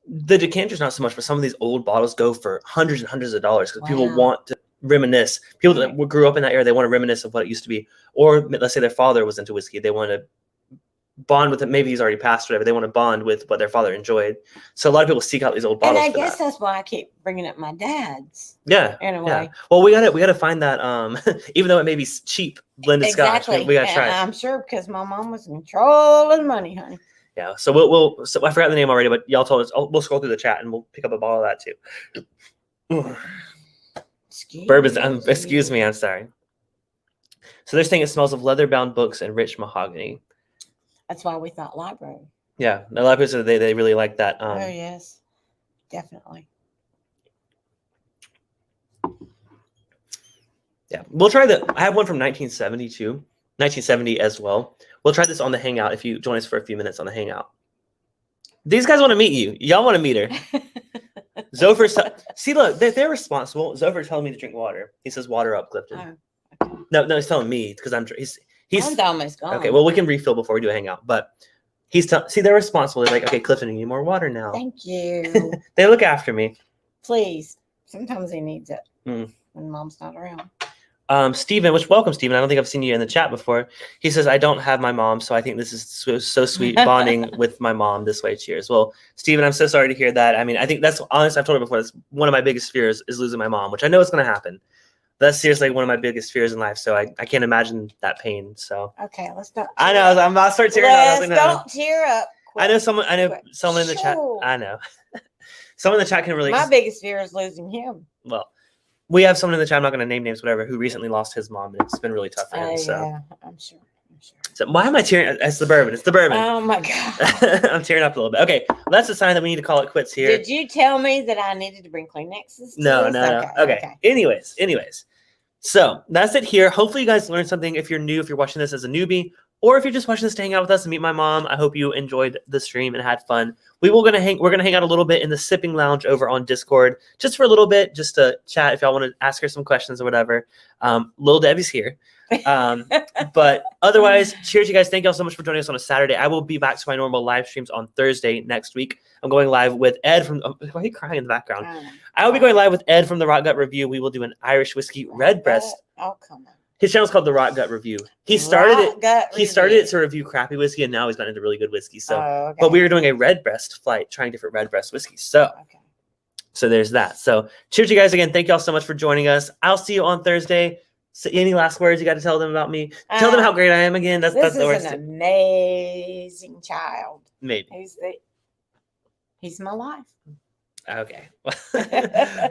the decanters, not so much, but some of these old bottles go for hundreds and hundreds of dollars because people want to reminisce. People that grew up in that era, they want to reminisce of what it used to be. Or let's say their father was into whiskey, they want to bond with it. Maybe he's already passed, whatever. They want to bond with what their father enjoyed. So a lot of people seek out these old bottles. And I guess that's why I keep bringing up my dad's. Yeah, in a way. Yeah. Well, we gotta find that. Even though it may be cheap blended scotch, we gotta try it. I'm sure because my mom was in control of the money, honey. Yeah. So we'll. So I forgot the name already, but y'all told us. We'll scroll through the chat and we'll pick up a bottle of that too. Bourbon. Excuse me. I'm sorry. So they're saying it smells of leather-bound books and rich mahogany. That's why we thought library. Yeah, a lot of people said they really like that. Oh yes, definitely. Yeah, we'll try the. I have one from 1970 as well. We'll try this on the Hangout if you join us for a few minutes on the Hangout. These guys want to meet you. Y'all want to meet her. Zophar, see, look, they're responsible. Zophar telling me to drink water. He says, "Water up, Clifton." Oh, okay. No, he's telling me because he's almost gone. okay. Well, we can refill before we do a hangout, but see, they're responsible. They're like, okay, Clifton, you need more water now. Thank you. They look after me. Please. Sometimes he needs it when mom's not around. Steven, welcome, Steven. I don't think I've seen you in the chat before. He says, I don't have my mom, so I think this is so sweet bonding with my mom this way. Cheers. Well, Steven, I'm so sorry to hear that. I mean, I think that's honest. I've told her before. That's one of my biggest fears is losing my mom, which I know is going to happen. That's seriously one of my biggest fears in life. So I can't imagine that pain. So okay, let's stop. I know. I'm about to start tearing up. Don't tear up. I know someone in the chat. I know. Someone in the chat can relate. My biggest fear is losing him. Well, we have someone in the chat, I'm not going to name names, whatever, who recently lost his mom, and it's been really tough for him. Yeah, I'm sure. So why am I tearing? It's the bourbon. It's the bourbon. Oh my God. I'm tearing up a little bit. Okay, well, that's a sign that we need to call it quits here. Did you tell me that I needed to bring Kleenexes? No. Okay. Anyways. So that's it here. Hopefully you guys learned something if you're new, if you're watching this as a newbie, or if you're just watching this to hang out with us and meet my mom. I hope you enjoyed the stream and had fun. We're gonna hang out a little bit in the sipping lounge over on Discord, just for a little bit, just to chat if y'all want to ask her some questions or whatever. Little Debbie's here. But otherwise, cheers, you guys. Thank y'all so much for joining us on a Saturday. I will be back to my normal live streams on Thursday next week. I'm going live with Ed from. Why are you crying in the background? I will be going live with Ed from the Rock Gut Review. We will do an Irish whiskey red breast. Oh, come on. His channel is called the Rock Gut Review. He started it to review crappy whiskey, and now he's gotten into really good whiskey. So, okay. But we were doing a red breast flight, trying different red breast whiskeys. So there's that. So cheers, you guys again. Thank y'all so much for joining us. I'll see you on Thursday. So any last words you got to tell them about me? Tell them how great I am again. That's the worst. This is an amazing child. Maybe he's my life. Okay.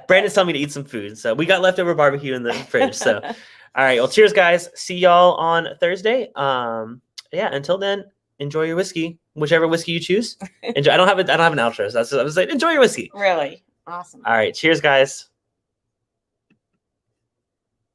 Brandon's telling me to eat some food, so we got leftover barbecue in the fridge. So, all right. Well, cheers, guys. See y'all on Thursday. Until then, enjoy your whiskey, whichever whiskey you choose. Enjoy. I don't have an outro. So I was like, enjoy your whiskey. Really awesome. All right. Cheers, guys.